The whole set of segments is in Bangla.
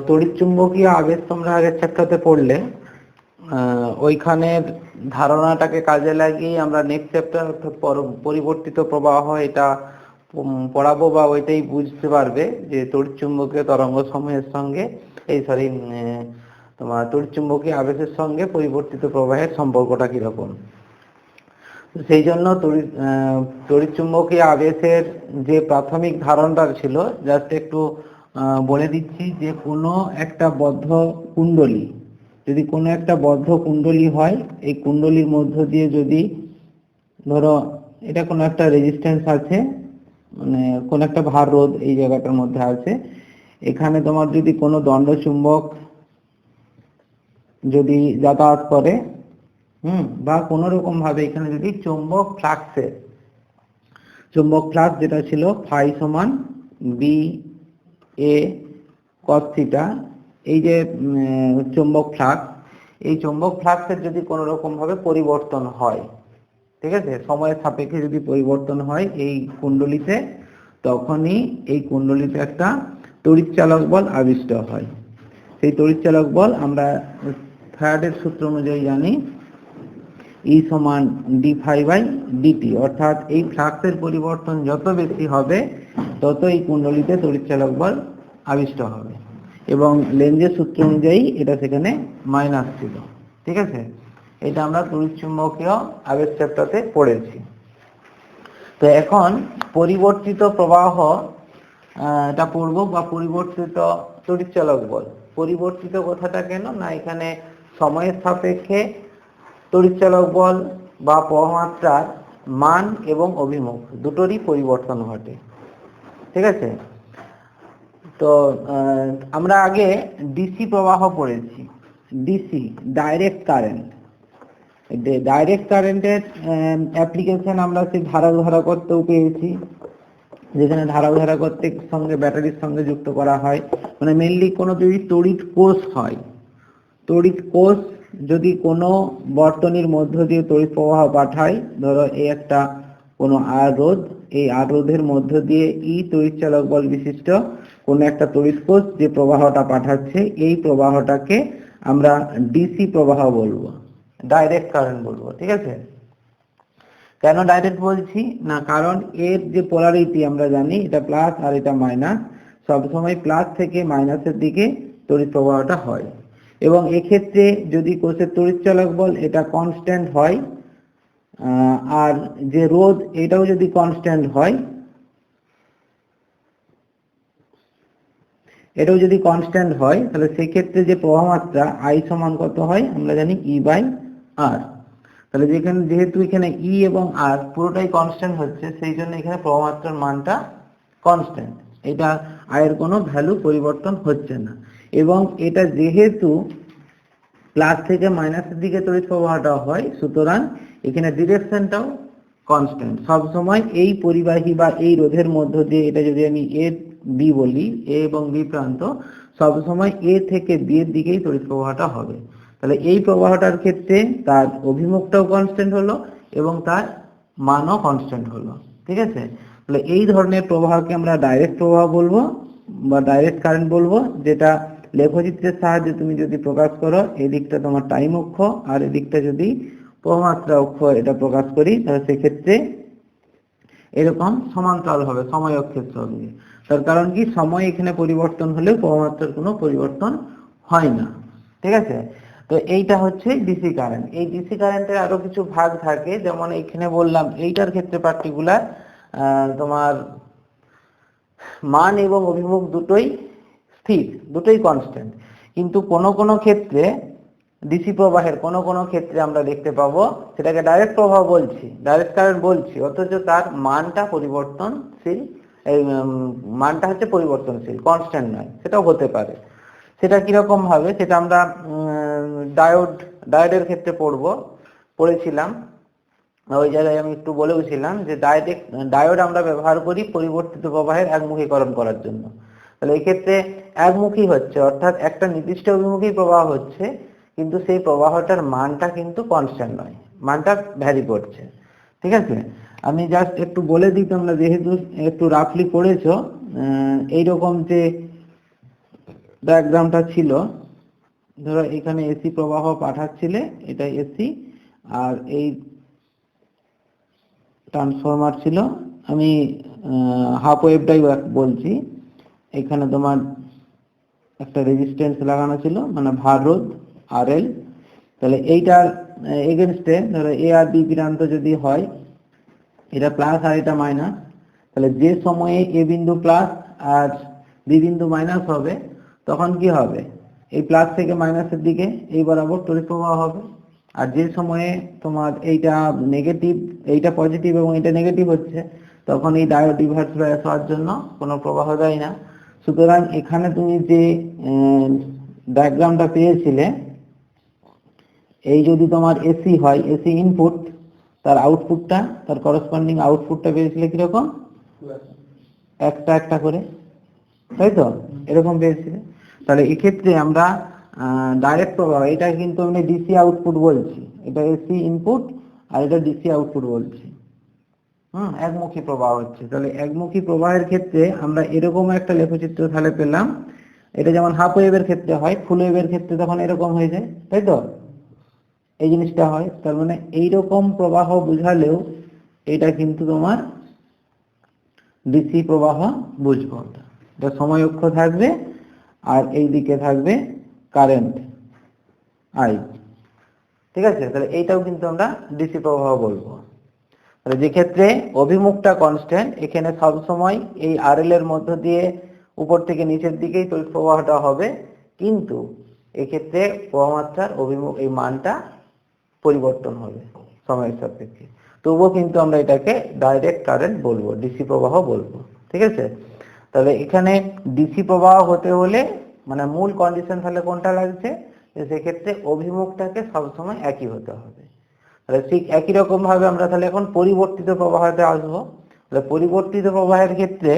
তড়িৎচুম্বকীয় আবেশ তোমরা আগের চ্যাপ্টারে পড়লে, ওইখানের ধারণাটাকে কাজে লাগিয়ে আমরা নেক্সট চ্যাপ্টার পরিবর্তিত প্রবাহ এটা পড়াবো, বা ওইটাই বুঝতে পারবে যে তড়িৎচুম্বকীয় তরঙ্গ সমূহের সঙ্গে তোমার তড়িৎচুম্বকীয় আবেশের সঙ্গে পরিবর্তিত প্রবাহের সম্পর্কটা কিরকম। সেই জন্য তড়িৎচুম্বকীয় আবেশের যে প্রাথমিক ধারণাটা ছিল, জাস্ট একটু বলে দিচ্ছি যে কোনো একটা বদ্ধ কুণ্ডলী, যদি কোনো একটা বদ্ধ কুণ্ডলী হয়, এই কুণ্ডলীর মধ্য দিয়ে যদি ধরো এটা কোনো একটা রেজিস্ট্যান্স আছে, মানে কোনো একটা ভার রোধ এই জায়গাটার মধ্যে আছে, এখানে তোমার যদি কোনো দণ্ড চুম্বক যদি যাতায়াত করে, বা কোনো রকম ভাবে এখানে যদি চুম্বক ফ্লাক্স যেটা ছিল ফাই সমান বি এ কস থিটা, এই যে চুম্বক ফ্লাক্স, এই চুম্বক ফ্লাক্সের যদি কোনো রকম ভাবে পরিবর্তন হয়, ঠিক আছে, সময়ের সাপেক্ষে যদি পরিবর্তন হয় এই কুণ্ডলীতে, তখনই এই কুণ্ডলীতে একটা তড়িৎচালক বল আবিষ্ট হয়। সেই তড়িৎচালক বল আমরা ফ্যারাডের সূত্র অনুযায়ী জানি E সমান ডি ফাই বাই ডিটি, অর্থাৎ এই ফ্লাক্সের পরিবর্তন যত বেশি হবে তত এই কুণ্ডলীতে তড়িৎচালক বল আবিষ্ট হবে, এবং লেঞ্জের সূত্র অনুযায়ী এটা সেখানে মাইনাস ছিল। ঠিক আছে, এটা আমরা তড়িৎচুম্বকীয় আবেশ চ্যাপ্টারে পড়েছি। তো এখন পরিবর্তিত প্রবাহ এটা পড়বো, বা পরিবর্তিত তড়িৎচালক বল। পরিবর্তিত কথাটা কেন না, এখানে সময়ের সাপেক্ষে তড়িৎচালক বল বা প্রবাহমাত্রার মান এবং অভিমুখ দুটোরই পরিবর্তন ঘটে। ঠিক আছে, তো আমরা আগে ডিসি প্রবাহ পড়েছি, ডিসি ডাইরেক্ট কারেন্ট। ডাইরেক্ট কারেন্টের অ্যাপ্লিকেশন আমরা সেই ধারা করতেও পেয়েছি, যেখানে ধারা করতে সঙ্গে ব্যাটারির সঙ্গে যুক্ত করা হয়, মানে মেনলি কোনো যদি তড়িৎ কোষ হয়, তড়িৎ কোষ যদি কোনো বর্তনীর মধ্য দিয়ে তড়িৎ প্রবাহ পাঠায়, ধরো এই একটা কোনো আর রোধ, এই আর রোধের মধ্য দিয়ে ই তড়িৎচালক বল বিশিষ্ট কোনো একটা তড়িৎ কোষ যে প্রবাহটা পাঠাচ্ছে, এই প্রবাহটাকে আমরা ডিসি প্রবাহ বলবো, ডাইরেক্ট কারেন্ট বলবো। ঠিক আছে, কেন ডাইরেক্ট বলছি না, কারণ এর যে পোলারিটি আমরা জানি, এটা প্লাস আর এটা মাইনাস, সবসময় প্লাস থেকে মাইনাসের দিকে তড়িৎ প্রবাহটা হয়, এবং এক্ষেত্রে যদি কোষের তড়িৎচালক বল এটা কনস্ট্যান্ট হয়, আর যে রোধ এটাও যদি কনস্ট্যান্ট হয়, তাহলে সেই ক্ষেত্রে যে প্রবাহ মাত্রা আই সমান কত হয় আমরা জানি ই বাই আর। তাহলে যেহেতু এখানে ই এবং আর পুরোটাই কনস্ট্যান্ট হচ্ছে, সেই জন্য এখানে প্রবাহ মাত্রার মানটা কনস্ট্যান্ট, এটা আয়ের কোনো ভ্যালু পরিবর্তন হচ্ছে না। এবং এটা যেহেতু প্লাস থেকে মাইনাসের দিকে তড়িৎ প্রবাহটা হয়, সুতরাং এখানে ডিরেকশনটাও কনস্ট্যান্ট। সবসময় এই পরিবাহী বা এই রোধের মধ্য দিয়ে, এটা যদি আমি এ বি বলি, এ এবং বি প্রান্ত, সবসময় এ থেকে বি এর দিকেই তড়িৎ প্রবাহটা হবে। তাহলে এই প্রবাহটার ক্ষেত্রে তার অভিমুখটাও কনস্ট্যান্ট হলো এবং তার মানও কনস্ট্যান্ট হলো। ঠিক আছে, তাহলে এই ধরনের প্রবাহকে আমরা ডাইরেক্ট প্রবাহ বলবো বা ডাইরেক্ট কারেন্ট বলবো, যেটা লেখচিত্রের সাহায্যে তুমি যদি প্রকাশ করো, এই দিকটা তোমার টাইম অক্ষ আর এই দিকটা যদি প্রবাহমাত্রা অক্ষ এটা প্রকাশ করি, তাহলে সেক্ষেত্রে এরকম সমান্তরাল হবে সময় অক্ষের সঙ্গে। তার কারণ কি, সময় এখানে পরিবর্তন হলেও প্রবাহমাত্রার কোনো পরিবর্তন হয় না। ঠিক আছে, তো এইটা হচ্ছে ডিসি কারেন্ট। এই ডিসি কারেন্টের আরো কিছু ভাগ থাকে, যেমন এখানে বললাম এইটার ক্ষেত্রে পার্টিকুলার তোমার মান এবং অভিমুখ দুটোই স্থির, দুটোই কনস্ট্যান্ট। কিন্তু কোনো ক্ষেত্রে ডিসি প্রবাহের কোনো ক্ষেত্রে আমরা দেখতে পাবো সেটাকে ডাইরেক্ট প্রবাহ বলছি, ডাইরেক্ট কারেন্ট বলছি, অথচ তার মানটা পরিবর্তনশীল, এই মানটা হচ্ছে পরিবর্তনশীল, কনস্ট্যান্ট নয়। সেটাও হতে পারে। সেটা কিরকম ভাবে, সেটা আমরা ডায়োডের ক্ষেত্রে পড়েছিলাম। ওই জায়গায় আমি একটু বলেওছিলাম যে ডায়োড আমরা ব্যবহার করি পরিবর্তিত প্রবাহের একমুখীকরণ করার জন্য। তাহলে এই ক্ষেত্রে একমুখী হচ্ছে, অর্থাৎ একটা নির্দিষ্ট অভিমুখী প্রবাহ হচ্ছে, কিন্তু সেই প্রবাহটার মানটা কিন্তু কনস্ট্যান্ট নয়, মানটা ভ্যারি করছে। ঠিক আছে, আমি জাস্ট একটু বলে দিই, তোমরা যেহেতু একটু রাফলি পড়েছো, এইরকম যে ডায়াগ্রামটা ছিল, ধরো এখানে এসি প্রবাহ পাঠাচ্ছিলে, এটা এসি, আর এই ট্রান্সফরমার ছিল, আমি হাফ ওয়েভটাই বলছি। এখানে তোমার একটা রেজিস্ট্যান্স লাগানো ছিল, মানে ভার রোধ আরএল। তাহলে এইটার এগেনস্টে ধরো এ আর বি প্রান্ত যদি হয়, এটা প্লাস আর এটা মাইনাস, তাহলে যে সময়ে এ বিন্দু প্লাস আর বি বিন্দু মাইনাস হবে, তখন কি হবে, এই প্লাস থেকে মাইনাসের দিকে এই বরাবর তড়িৎ প্রবাহ হবে। আর যে সময়ে তোমার এইটা নেগেটিভ, এইটা পজিটিভ এবং এটা নেগেটিভ হচ্ছে, তখন এই ডায়োড রিভার্স বায়াস হওয়ার জন্য কোনো প্রবাহ যায় না। সুতরাং এখানে তুমি যে ডায়াগ্রামটা পেয়েছিলে, এই যদি তোমার এসি হয়, এসি ইনপুট, তার আউটপুটটা, তার করসপন্ডিং আউটপুটটা পেয়েছিলে কিরকম, একটা একটা করে, তাই তো, এরকম পেয়েছিলে। তাহলে এক্ষেত্রে আমরা ডাইরেক্ট প্রবাহ, এটা কিন্তু আমি ডিসি আউটপুট বলছি, এটা এসি ইনপুট আর এটা ডিসি আউটপুট বলছি, একমুখী প্রবাহ হচ্ছে। তাহলে একমুখী প্রবাহের ক্ষেত্রে আমরা এরকম একটা লেখচিত্র তাহলে পেলাম। এটা যেমন হাফ ওয়েভের ক্ষেত্রে হয়, ফুল ওয়েভের ক্ষেত্রে তখন এরকম হয়ে যায়, তাই তো, এই জিনিসটা হয়। তার মানে এইরকম প্রবাহ বুঝালেও এটা কিন্তু তোমার ডিসি প্রবাহ বুঝবো। এটা সময় অক্ষ থাকবে আর এই দিকে থাকবে কারেন্ট আই, ঠিক আছে। তাহলে এইটাও কিন্তু আমরা ডিসি প্রবাহ বলবো। তাহলে যে ক্ষেত্রে অভিমুখটা কনস্ট্যান্ট, এখানে সব সময় এই আরএল এর মধ্য দিয়ে উপর থেকে নিচের দিকেই তড়িৎ প্রবাহটা হবে, কিন্তু এক্ষেত্রে প্রবাহমাত্রার অভিমুখ, এই মানটা পরিবর্তন হবে সময়ের সাপেক্ষে, তবুও কিন্তু আমরা এটাকে ডাইরেক্ট কারেন্ট বলবো, ডিসি প্রবাহ বলবো, ঠিক আছে। তাহলে এখানে ডিসি প্রবাহ হতে হলে মানে মূল কন্ডিশন তাহলে কোনটা লাগছে, সেক্ষেত্রে অভিমুখটাকে সবসময় একই হতে হবে। তাহলে ঠিক একই রকম ভাবে আমরা তাহলে এখন পরিবর্তিত প্রবাহতে আসবো। তাহলে পরিবর্তিত প্রবাহের ক্ষেত্রে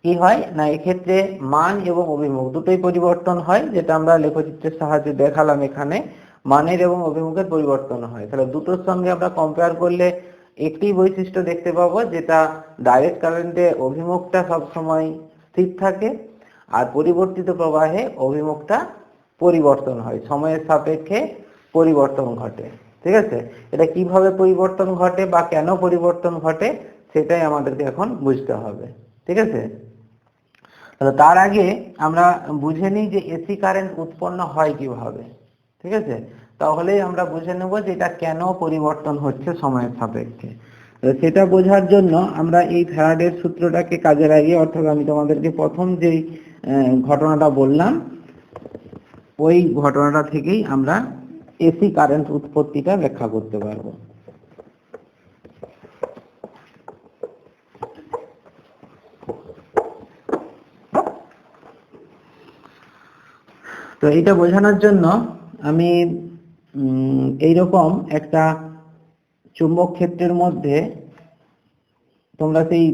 কি হয় না, এক্ষেত্রে মান এবং অভিমুখ দুটোই পরিবর্তন হয়, যেটা আমরা লেখচিত্রের সাহায্যে দেখালাম। এখানে মানের এবং অভিমুখের পরিবর্তন হয়। তাহলে দুটোর সঙ্গে আমরা কম্পেয়ার করলে একটি বৈশিষ্ট্য দেখতে পাবো, যেটা ডাইরেক্ট কারেন্টে অভিমুখটা সবসময় স্থির থাকে, আর পরিবর্তিত প্রবাহে অভিমুখটা পরিবর্তন হয়, সময়ের সাপেক্ষে পরিবর্তন ঘটে, ঠিক আছে। এটা কিভাবে পরিবর্তন ঘটে বা কেন পরিবর্তন ঘটে, সেটাই আমাদেরকে এখন বুঝতে হবে, ঠিক আছে। তার আগে আমরা বুঝে নিই যে এসি কারেন্ট উৎপন্ন হয় কিভাবে, ঠিক আছে। তাহলেই আমরা বুঝে নেব যে এটা কেন পরিবর্তন হচ্ছে সময়ের সাপেক্ষে। সেটা বোঝার জন্য আমরা এই ফ্যারাডের সূত্রটাকে কাজে লাগিয়ে, অর্থাৎ আমি তোমাদেরকে প্রথম যেই ঘটনাটা বললাম, ওই ঘটনাটা থেকেই আমরা এসি কারেন্ট উৎপত্তিটা ব্যাখ্যা করতে পারবো। তো এইটা বোঝানোর জন্য আমি এইরকম একটা চুম্বক ক্ষেত্রের মধ্যে, তোমরা সেই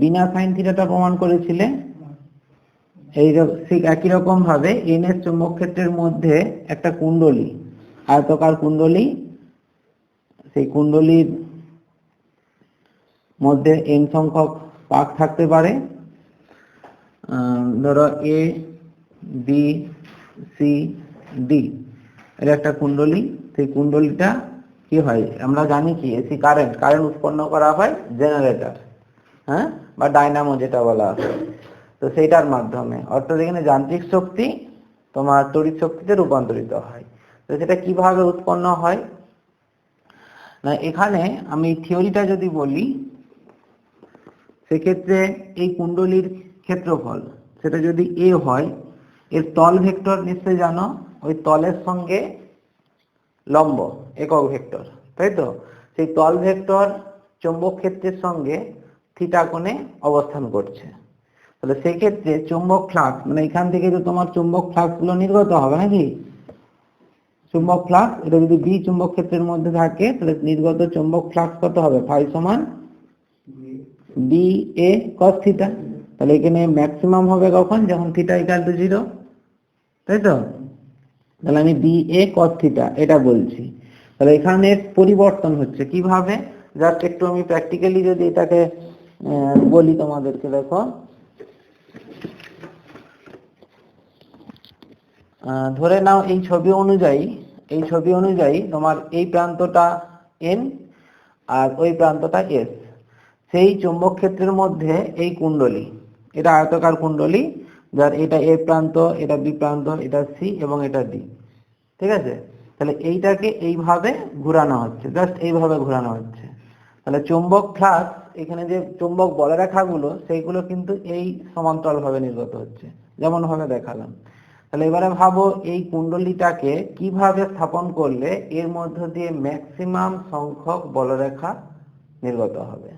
বিনা সাইন থিটাটা প্রমাণ করেছিলে, ঠিক একই রকম ভাবে এনএস চুম্বক ক্ষেত্রের মধ্যে একটা কুণ্ডলী, আয়তকার কুণ্ডলী, সেই কুণ্ডলীর মধ্যে এন সংখ্যক পাক থাকতে পারে, ধরো এ বি সি ডি, এর একটা কুণ্ডলী। সেই কুণ্ডলীটা কি হয়, আমরা জানি কি এসি কারেন্ট উৎপন্ন করা হয় জেনারেটর, বা ডাইনামো যেটা বলা হয়, তো সেইটার মাধ্যমে, অর্থাৎ এখানে যান্ত্রিক শক্তি তোমার তড়িৎ শক্তিতে রূপান্তরিত হয়। তো সেটা কিভাবে উৎপন্ন হয় না, এখানে আমি থিওরিটা যদি বলি, সেক্ষেত্রে এই কুণ্ডলীর ক্ষেত্রফল সেটা যদি এ হয়, এর তল ভেক্টর নিশ্চয় জানো, ওই তলের সঙ্গে লম্ব একক ভেক্টর, তাই তো। সেই তল ভেক্টর চৌম্বক ক্ষেত্রের সঙ্গে থিটা কোণে অবস্থান করছে। তাহলে সেই ক্ষেত্রে চৌম্বক ফ্লাক্স, মানে এখান থেকে তো তোমার চৌম্বক ফ্লাক্স গুলো নির্গত হবে নাকি, চুম্বক ফ্লাক্স, এটা যদি বি চুম্বক ক্ষেত্রের মধ্যে থাকে, তাহলে নির্গত চুম্বক ফ্লাক্স কত হবে, ফাই সমান বি এ কস থিটা। তাহলে এখানে ম্যাক্সিমাম হবে কখন, যখন থিটা ইকুয়াল টু 0, তাই তো। তাহলে আমি বি এ কস থিটা এটা বলছি। তাহলে এখানে পরিবর্তন হচ্ছে কিভাবে, জাস্ট একটু আমি প্র্যাকটিক্যালি যদি এটাকে বলি তোমাদেরকে, দেখো ধরে নাও এই ছবি অনুযায়ী তোমার এই প্রান্তটা n আর ওই প্রান্তটা s। সেই চৌম্বক ক্ষেত্রের মধ্যে এই কুণ্ডলী, এটা আয়তাকার কুণ্ডলী, যার এটা a প্রান্ত, এটা b প্রান্ত, এটা c এবং এটা d। ঠিক আছে, তাহলে এইটাকে এইভাবে ঘোরানো হচ্ছে, জাস্ট এইভাবে ঘোরানো হচ্ছে। তাহলে চৌম্বক ফ্লাক্স, এখানে যে চৌম্বক বলরেখাগুলো সেইগুলো কিন্তু এই সমান্তরালভাবে নির্গত হচ্ছে, যেমন ভাবে দেখালাম। তাহলে এবারে ভাবো এই কুণ্ডলীটাকে কিভাবে স্থাপন করলে এর মধ্য দিয়ে ম্যাক্সিমাম সংখ্যক বলরেখা নির্গত হবে,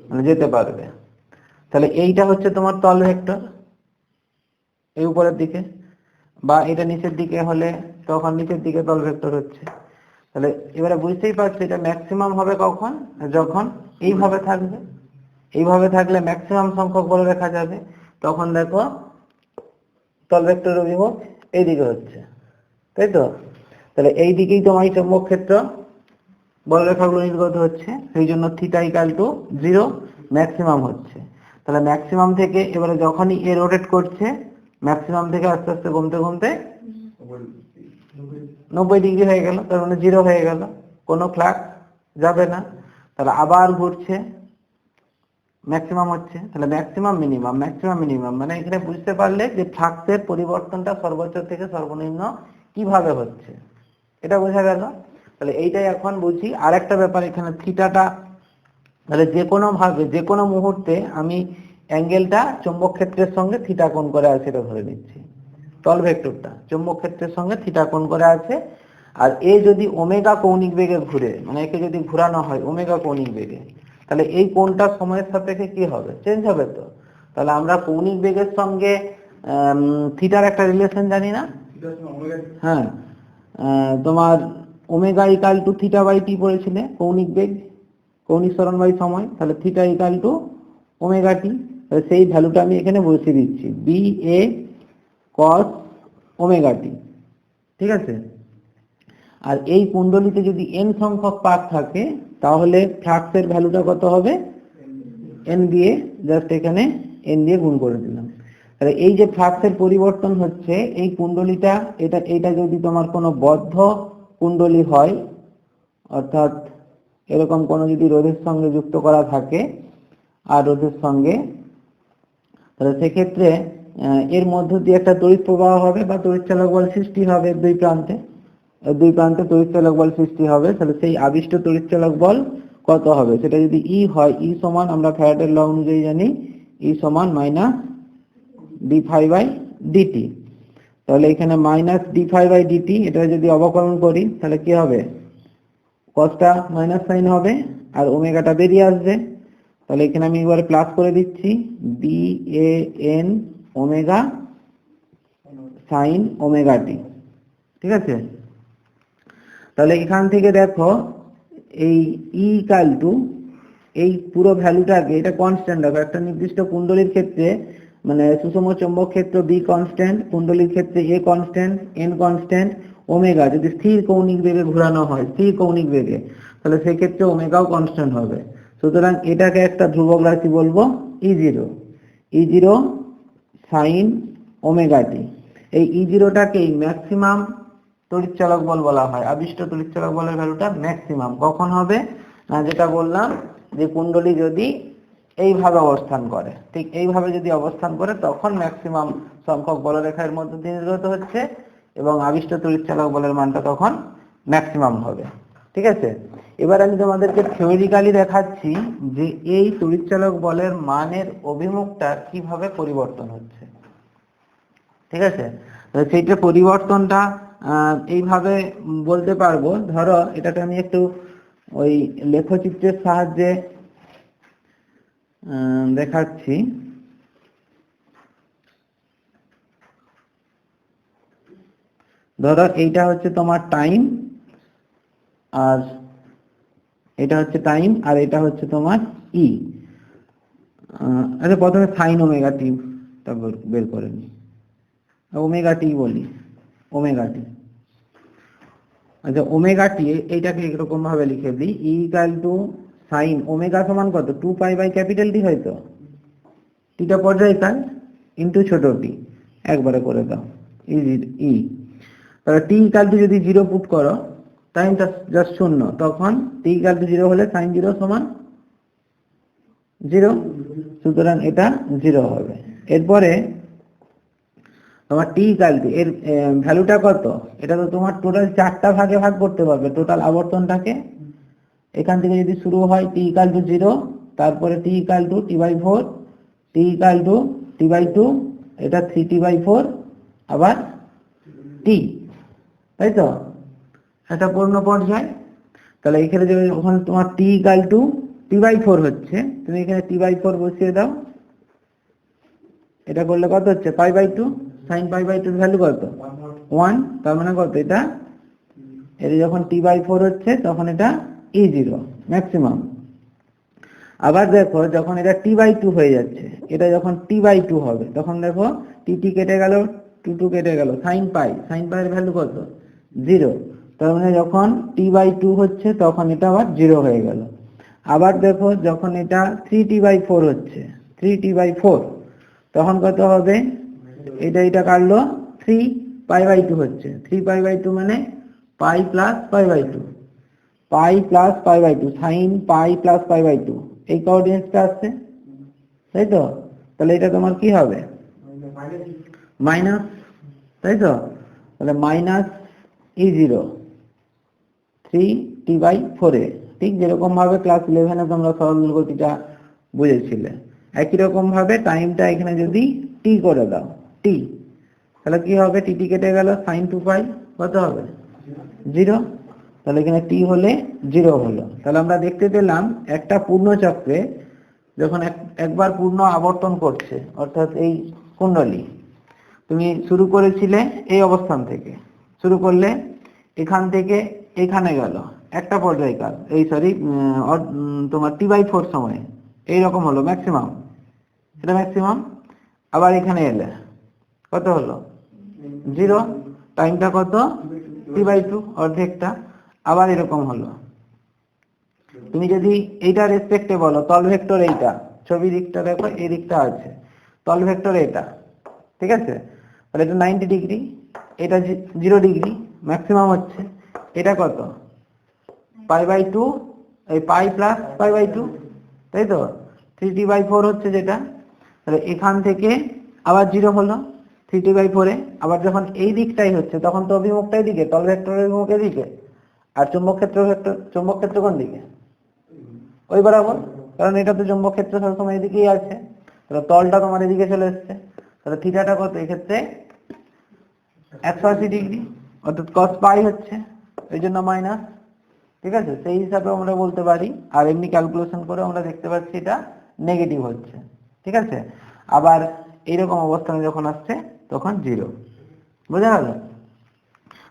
মানে যেতে পারবে। তাহলে এইটা হচ্ছে তোমার তল ভেক্টর এই উপরের দিকে, বা এটা নিচের দিকে হলে তখন নিচের দিকে তল ভেক্টর হচ্ছে। তাহলে এবারে বুঝতেই পারছো এটা ম্যাক্সিমাম হবে কখন, যখন এইভাবে থাকবে। এইভাবে থাকলে ম্যাক্সিমাম সংখ্যক বলরেখা যাবে, তখন দেখো তল ভেক্টর অভিমুখ এইদিকে হচ্ছে, তাই তো? তাহলে এই দিকেই তোমার এই চৌম্বক ক্ষেত্র বলরেখাগুলো নির্গত হচ্ছে, সেই জন্য থিটা ইকুয়াল টু 0 ম্যাক্সিমাম হচ্ছে। তাহলে ম্যাক্সিমাম থেকে এবারে যখনই এ রোটেট করছে, ম্যাক্সিমাম থেকে আস্তে আস্তে কমতে কমতে 90 ডিগ্রি হয়ে গেল, তার মানে 0 হয়ে গেল, কোনো ফ্লাক্স যাবে না। তাহলে আবার ঘুরছে, ম্যাক্সিমাম হচ্ছে। তাহলে ম্যাক্সিমাম মিনিমাম মানে এখানে বুঝতে পারলে যে ফ্লাক্সের পরিবর্তনটা সর্বোচ্চ থেকে সর্বনিম্ন কিভাবে হচ্ছে, এটা বোঝা গেল। তাহলে এইটাই এখন বুঝি আরেকটা ব্যাপার, এখানে থিটাটা, তাহলে যে কোনো ভাবে যে কোনো মুহূর্তে আমি অ্যাঙ্গেলটা চৌম্বক ক্ষেত্রের সঙ্গে থিটা কোণ করে আছে এটা ধরে নিচ্ছি। তল ভেক্টরটা চৌম্বক ক্ষেত্রের সঙ্গে থিটা কোণ করে আছে, আর এ যদি ওমেগা কৌণিক বেগে ঘুরে, মানে একে যদি ঘোরানো হয় ওমেগা কৌণিক বেগে, তাহলে এই কোণটা সময়ের সাপেক্ষে কি হবে, চেঞ্জ হবে তো। তাহলে আমরা কৌণিক বেগের সঙ্গে থিটার একটা রিলেশন জানি না? হ্যাঁ, তোমার omega equal to theta by t পড়েছিলে, কৌণিক বেগ, কৌণিক সরণ বাই সময়। তাহলে theta equal to omega t, সেই ভ্যালুটা আমি এখানে বসিয়ে দিচ্ছি, বি এ কস ওমেগা টি। ঠিক আছে, আর এই কুণ্ডলীতে যদি n সংখ্যক পাক থাকে, তাহলে ফ্লাক্সের ভ্যালুটা কত হবে, n দিয়ে, জাস্ট এখানে n দিয়ে গুণ করে দিলাম। তাহলে এই যে ফ্লাক্সের পরিবর্তন হচ্ছে, এই কুণ্ডলীটা, এটা যদি তোমার কোনো বদ্ধ কুণ্ডলী হয়, অর্থাৎ এরকম কোনো যদি রোধের সঙ্গে যুক্ত করা থাকে আর রোধের সঙ্গে, তাহলে সেক্ষেত্রে এর মধ্য দিয়ে একটা তড়িৎ প্রবাহ হবে বা তড়িৎচালক বল সৃষ্টি হবে, দুই প্রান্তে তড়িৎচালক বল সৃষ্টি হবে। তাহলে সেই আবিষ্ট তড়িৎচালক বল কত হবে, সেটা যদি ই হয়, ই সমান আমরা ফ্যারাডের ল অনুযায়ী জানি ই সমান minus d phi by dt. তাহলে এখানে minus d phi by dt, এটা যদি অবকলন করি তাহলে কি হবে, কসটা মাইনাস সাইন হবে আর ওমেগাটা বেরিয়ে আসবে। তাহলে এখানে আমি এবারে প্লাস করে দিচ্ছি, B A N omega sine omega t. ঠিক আছে, তাহলে এখান থেকে দেখো এই ই ইকাল টু এই পুরো ভ্যালুটাকে, এটা কনস্ট্যান্ট হবে একটা নির্দিষ্ট কুণ্ডলীর ক্ষেত্রে, মানে সুষম চৌম্বক ক্ষেত্র বি কনস্ট্যান্ট, কুণ্ডলীর ক্ষেত্রে a constant, N constant, omega যদি স্থির কৌণিক বেগে ঘোরানো হয়, স্থির কৌণিক বেগে, তাহলে সেক্ষেত্রে ওমেগাও কনস্ট্যান্ট হবে। সুতরাং এটাকে একটা ধ্রুবক রাশি বলবো ই জিরো সাইন ওমেগা টি। এই ই জিরোটাকেই ম্যাক্সিমাম তড়িৎচালক বল বলা হয়, আবিষ্ট তড়িৎচালক বলের ভ্যালুটা ম্যাক্সিমাম কখন হবে, না যেটা বললাম যে কুণ্ডলী যদি এইভাবে অবস্থান করে, ঠিক এইভাবে যদি অবস্থান করে, তখন ম্যাক্সিমাম সংখ্যক বলরেখার মধ্যে দিয়ে নির্গত হচ্ছে এবং আবিষ্ট তড়িৎচালক বলের মানটা তখন ম্যাক্সিমাম হবে। ঠিক আছে, এবার আমি তোমাদেরকে থিওরিক্যালি দেখাচ্ছি যে এই তড়িৎচালক বলের মানের অভিমুখটা কিভাবে পরিবর্তন হচ্ছে। ঠিক আছে, সেইটা পরিবর্তনটা এইভাবে বলতে পারবো, ধরো এটাকে আমি একটু ওই লেখচিত্রের সাহায্যে দেখাচ্ছি। ধরো এইটা হচ্ছে তোমার টাইম, আর এটা হচ্ছে টাইম, আর এটা হচ্ছে তোমার ই। আচ্ছা, প্রথমে সাইন ওমেগা টি বের করে নি, ওমেগা টি বলি, ওমেগা টি। আচ্ছা, ওমেগা টি এইটাকে এরকম ভাবে লিখে দিই, E equal to sine omega সমান কত, 2 পাই বাই ক্যাপিটাল টি, হয়তো টিটা পর্যায়কাল ইনটু ছোট টি, একবারে করে দাও, ই। তাহলে টি ইকাল টু যদি 0 পুট করো, টাইমটা জাস্ট 0, তখন টি ইকাল টু 0 হলে sin 0 সমান 0, সুতরাং এটা 0 হবে। এরপরে তোমার টি ইকাল টু এর ভ্যালুটা কত, এটা তো তোমার টোটাল 4টা ভাগে ভাগ করতে পারবে টোটাল আবর্তনটাকে। এখান থেকে যদি শুরু হয় টি ইকাল টু 0, তারপরে t equal to t/4, t equal to t/2, এটা 3t/4, আবার টি, তাই তো, এটা পূর্ণ পর্যায়। তাহলে এখানে যখন তোমার টি ইকাল টু t/4 হচ্ছে, তুমি এখানে t/4 বসিয়ে দাও, এটা করলে কত হচ্ছে π/2, sin π/2 এর ভ্যালু কত 1, তার মানে কত এটা যখন t/4 হচ্ছে তখন এটা e0 ম্যাক্সিমাম। আবার দেখো যখন এটা t/2 হয়ে যাচ্ছে, এটা যখন t/2 হবে তখন দেখো tt কেটে গেল, 2 কেটে গেল, sin π এর ভ্যালু কত 0, তার মানে যখন t/2 হচ্ছে তখন এটা আবার 0 হয়ে গেল। আবার দেখো যখন এটা 3t/4 হচ্ছে, 3t/4 তখন কত হবে, এটা কাটলো 3 π/2 হচ্ছে, 3 π/2 মানে π প্লাস π/2, π প্লাস π/2, sin π প্লাস π/2, এই কোঅর্ডিনেটটা আসছে, তাই তো। তাহলে এটা তোমার কি হবে মাইনাস, তাই তো। তাহলে মাইনাস e0 3t/4 এ, ঠিক যেরকম ভাবে ক্লাস 11 এ তোমরা সরল গতিটা বুঝেছিলে, একই রকম ভাবে টাইমটা এখানে যদি t করে দাও, t, তাহলে কি হবে, টি কেটে গেল, sin 2π কত হবে 0, তাহলে এখানে t হলে 0 হলো। তাহলে আমরা দেখতে পেলাম একটা পূর্ণ চক্রে যখন একবার পূর্ণ আবর্তন করছে, অর্থাৎ এই কুণ্ডলী তুমি শুরু করেছিলে এই অবস্থান থেকে, শুরু করলে এখান থেকে এখানে গেল একটা পর্যায়কাল, এই সরি তোমার t/4 সময়ে এইরকম হলো ম্যাক্সিমাম, এটা ম্যাক্সিমাম। আবার এখানে এলে কত হলো 0, টাইমটা কত t/2 অর্ধেকটা, আবার এরকম হলো। তুমি যদি এইটা রেসপেক্টে বলো তল ভেক্টর, এইটা ছবি দিকটা দেখো, এই দিকটা আছে তল ভেক্টর এটা, ঠিক আছে, তাহলে এটা 90 ডিগ্রি, এটা 0 ডিগ্রি, ম্যাক্সিমাম হচ্ছে এটা কত π/2, এই π প্লাস π/2, তাই তো, 3t/4 হচ্ছে যেটা। তাহলে এখান থেকে আবার 0 হলো 3t/4 এ, আবার যখন এই দিকটাই হচ্ছে তখন তো অভিমুখটাই দিকে, তল ভেক্টরের অভিমুখের দিকে, আর চুম্বক ক্ষেত্র কোন দিকে ওই বরাবর, কারণ এটা তো চুম্বক ক্ষেত্র সবসময় এদিকেই আছে, তাহলে তলটা তোমার এদিকে চলে এসছে, তাহলে থিটাটা কত এক্ষেত্রে 180 ডিগ্রি, অর্থাৎ cos π হচ্ছে, এই জন্য মাইনাস, ঠিক আছে, সেই হিসাবে আমরা বলতে পারি। আর এমনি ক্যালকুলেশন করে আমরা দেখতে পাচ্ছি এটা নেগেটিভ হচ্ছে, ঠিক আছে। আবার এইরকম অবস্থানে যখন আসছে তখন 0, বোঝা গেল।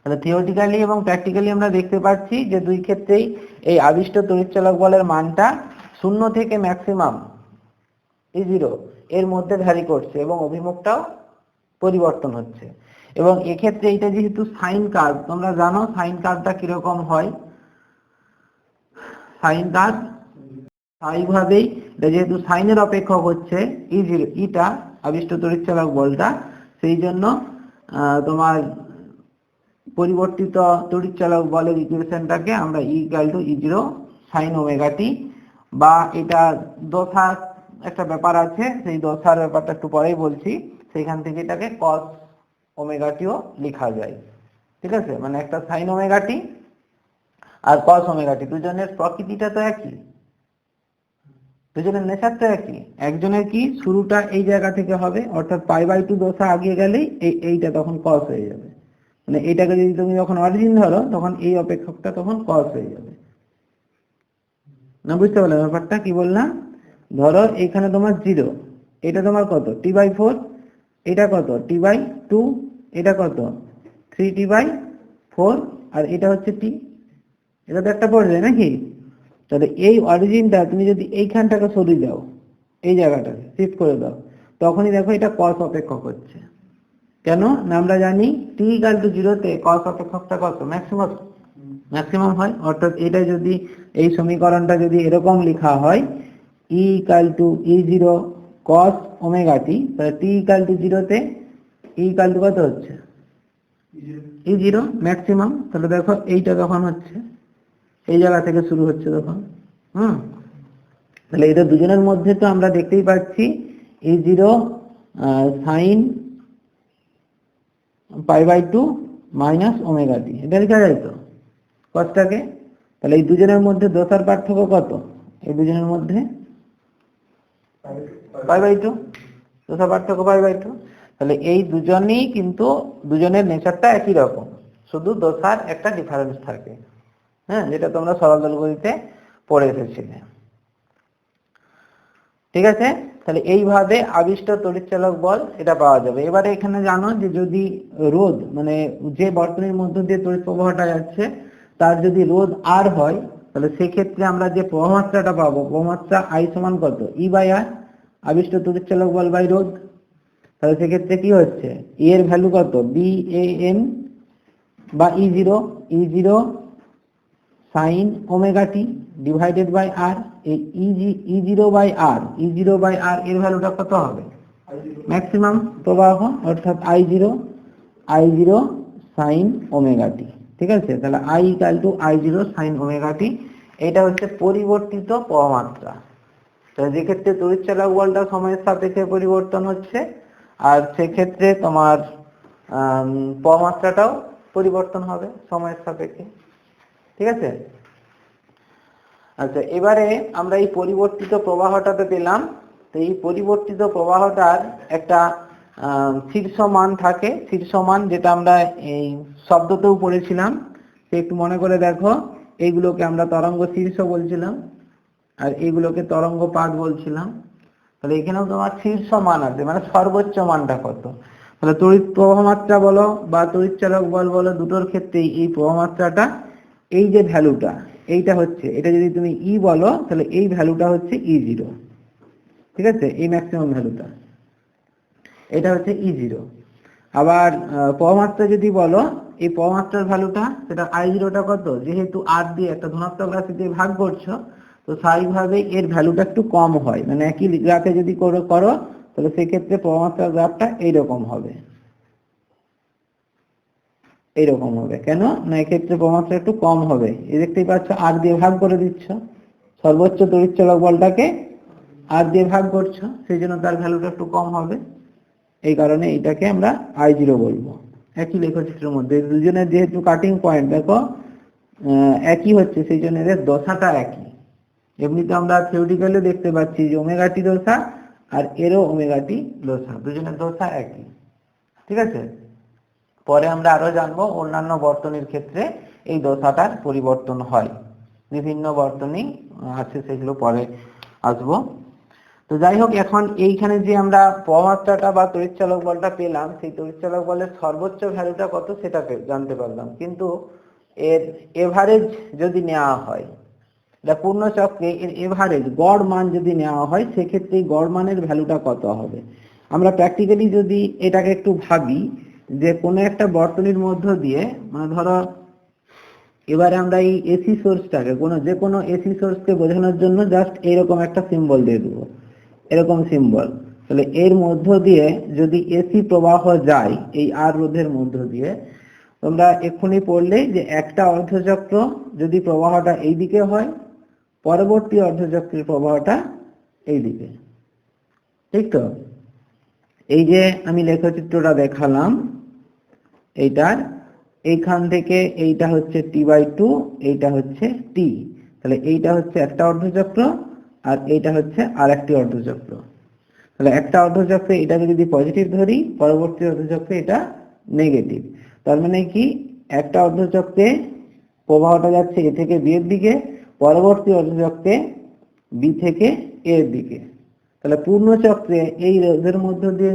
তাহলে থিওরিটিক্যালি এবং প্র্যাকটিক্যালি আমরা দেখতে পাচ্ছি যে দুই ক্ষেত্রেই এই আবিষ্ট তড়িৎচালক বলের মানটা 0 থেকে ম্যাক্সিমাম e0 এর মধ্যে ভ্যারি করছে এবং অভিমুখটাও পরিবর্তন হচ্ছে। এবং এক্ষেত্রে এটা যেহেতু সাইন কার্ভ, তোমরা জানো সাইন কার্ভটা কিরকম হয়, সাইন কার্ভ স্বাভাবিকভাবেই এটা যেহেতু সাইনের অপেক্ষক হচ্ছে e0, ইটা আবিষ্ট তড়িৎচালক বলটা, সেই জন্য তোমার পরিবর্তিত তড়িৎচালক বলের ইকুয়েশনটাকে আমরা E=E0 sin ωt, বা এটা দশার একটা ব্যাপার আছে, সেই দশার ব্যাপারটা একটু পরেই বলছি, সেইখান থেকে এটাকে cos ωt ও লেখা যায়, ঠিক আছে। মানে একটা sin ωt আর cos ωt, দুজনের প্রকৃতিটা তো একই, দুজনের নেচার তো একই। একজনের কি শুরুটা এই জায়গা থেকে হবে, অর্থাৎ π/2 দশা আগিয়ে গেলেই এইটা তখন cos হয়ে যাবে, মানে এটাকে যদি তুমি যখন অরিজিন ধরো তখন এই অপেক্ষকটা তখন cos হয়ে যাবে। না বুঝতে পারলে ব্যাপারটা কি বললাম? ধরো এখানে তোমার 0, এটা তোমার কত t/4, এটা কত t/2, এটা কত 3t/4, আর এটা হচ্ছে t, এটা তো একটা পর্যায় নাকি। তাহলে এই অরিজিনটা তুমি যদি এইখানটাকে সরিয়ে দাও, এই জায়গাটাকে শিফট করে দাও, তখনই দেখো এটা cos অপেক্ষক হচ্ছে। কেন না আমরা জানি t=0 তে cos অপেক্ষকটা কত ম্যাক্সিমাম হয়, অর্থাৎ এটা যদি এই সমীকরণটা যদি এরকম লেখা হয় E=E0 cos ωt, তাহলে t=0 তে E কত হচ্ছে E0 ম্যাক্সিমাম। তাহলে দেখো এইটা তখন হচ্ছে এই জায়গা থেকে শুরু হচ্ছে তখন। তাহলে এটা দুজনের মধ্যে তো আমরা দেখতেই পাচ্ছি E0 sin π/2 minus omega t, এটা লেখা যায় তো কসটাকে। তাহলে এই দুজনের মধ্যে দশার পার্থক্য কত? এই দুজনের মধ্যে π/2, দশার পার্থক্য π/2। তাহলে এই দুজনেই কিন্তু দুজনের নেচারটা একই রকম, শুধু দশার একটা ডিফারেন্স থাকে। হ্যাঁ, যেটা তোমরা সরল দোলগতিতে পড়ে এসেছিলে। ঠিক আছে, তাহলে এইভাবে আবিষ্ট তড়িৎচালক বল এটা পাওয়া যাবে। এবারে এখানে জানো যে যদি রোধ মানে যে বর্তনীর মধ্য দিয়ে তড়িৎ প্রবাহটা যাচ্ছে তার যদি রোধ আর হয়, তাহলে সেক্ষেত্রে আমরা যে প্রবাহমাত্রাটা পাবো, প্রবাহমাত্রা I সমান কত? E/R, আবিষ্ট তড়িৎচালক বল বাই রোধ। তাহলে সেক্ষেত্রে কি হচ্ছে, E এর ভ্যালু কত? BAN বা E0 sin omega t divided by R. এই E0/R এর ভ্যালুটা কত হবে? ম্যাক্সিমাম প্রবাহ, অর্থাৎ I0 sin ওমেগা টি। ঠিক আছে, তাহলে I = I0 sin ওমেগা টি। এটা হচ্ছে পরিবর্তিত প্রবাহমাত্রা। তাহলে যে ক্ষেত্রে তড়িৎচালক বলটা সময়ের সাপেক্ষে পরিবর্তন হচ্ছে, আর সেক্ষেত্রে তোমার প্রবাহমাত্রাটাও পরিবর্তন হবে সময়ের সাপেক্ষে। ঠিক আছে, আচ্ছা এবারে আমরা এই পরিবর্তিত প্রবাহটাতে পেলাম। তো এই পরিবর্তিত প্রবাহটার একটা শীর্ষ মান থাকে, শীর্ষ মান যেটা আমরা এই শব্দতেও পড়েছিলাম। তো একটু মনে করে দেখো, এইগুলোকে আমরা তরঙ্গ শীর্ষ বলছিলাম আর এইগুলোকে তরঙ্গ পাত বলছিলাম। তাহলে এখানেও তোমার শীর্ষ মান আছে, মানে সর্বোচ্চ মানটা কত। তাহলে তড়িৎ প্রবাহমাত্রা বলো বা তড়িৎচালক বল বলো, দুটোর ক্ষেত্রেই এই প্রবাহমাত্রাটা, এই যে ভ্যালুটা এইটা হচ্ছে, এটা যদি তুমি E বলো তাহলে এই ভ্যালুটা হচ্ছে E0। ঠিক আছে, এই ম্যাক্সিমাম ভ্যালুটা এটা হচ্ছে E0। আবার প্রবাহমাত্রা যদি বলো, এই প্রবাহমাত্রার ভ্যালুটা, সেটা I0টা কত, যেহেতু R দিয়ে একটা ধনাত্মক রাশি দিয়ে ভাগ করছো, তো স্বাভাবিকভাবে এর ভ্যালুটা একটু কম হয়। মানে একই গ্রাফে যদি করো তাহলে সেক্ষেত্রে প্রবাহমাত্রার গ্রাফটা এইরকম হবে, এইরকম হবে। কেন না, এক্ষেত্রে প্রবাহমাত্রা একটু কম হবে। এই দেখতেই পাচ্ছ, R দিয়ে ভাগ করে দিচ্ছ, সর্বোচ্চ তড়িৎচালক বলটাকে R দিয়ে ভাগ করছো, সেই জন্য তার ভ্যালুটা একটু কম হবে। এই কারণে এটাকে আমরা I0 বলবো। একই লেখচিত্রের মধ্যে দুজনের যেহেতু কাটিং পয়েন্ট দেখো একই হচ্ছে, সেই জন্য এদের দশাটা একই। এমনিতে আমরা থিওরিটিক্যালি দেখতে পাচ্ছি যে ওমেগা টি দশা আর এরও ওমেগা টি দশা, দুজনের দশা একই। ঠিক আছে, পরে আমরা আরো জানবো অন্যান্য বর্তনীর ক্ষেত্রে এই দশাটার পরিবর্তন হয়। বিভিন্ন বর্তনী আছে, সেগুলো পরে আসবো। তো যাই হোক, এখন এইখানে যে আমরা প্রবাহমাত্রাটা বা তড়িৎচালক বলটা পেলাম, সেই তড়িৎচালক বলের সর্বোচ্চ ভ্যালুটা কত সেটা জানতে পারলাম। কিন্তু এর এভারেজ যদি নেওয়া হয়, পূর্ণ চক্রে এর এভারেজ গড় মান যদি নেওয়া হয়, সেক্ষেত্রে গড় মানের ভ্যালুটা কত হবে। আমরা প্র্যাকটিক্যালি যদি এটাকে একটু ভাবি, যে কোনো একটা বর্তনীর মধ্য দিয়ে, মানে ধরো এবারে আমরা এই এসি সোর্সটাকে, যে কোনো এসি সোর্সকে বোঝানোর জন্য জাস্ট এরকম একটা সিম্বল দিয়ে দেবো, এরকম সিম্বল। তাহলে এর মধ্য দিয়ে যদি এসি প্রবাহ যায় এই আর রোধের মধ্য দিয়ে, তোমরা এক্ষুনি পড়লেই যে একটা অর্ধচক্র যদি প্রবাহটা এই দিকে হয়, পরবর্তী অর্ধচক্রের প্রবাহটা এই দিকে। ঠিক তো, এই যে আমি লেখচিত্রটা দেখালাম এইটার, এইখান থেকে এইটা হচ্ছে T/2, এইটা হচ্ছে T। তাহলে এইটা হচ্ছে একটা অর্ধচক্র আর এইটা হচ্ছে আরেকটি অর্ধচক্র। তাহলে একটা অর্ধচক্রে এটাকে যদি পজিটিভ ধরি, পরবর্তী অর্ধচক্রে এটা নেগেটিভ। তার মানে কি, একটা অর্ধচক্রে প্রবাহটা যাচ্ছে এ থেকে বি এর দিকে, পরবর্তী অর্ধচক্রে বি থেকে এ এর দিকে। তাহলে পূর্ণ চক্রে এই রোধের মধ্য দিয়ে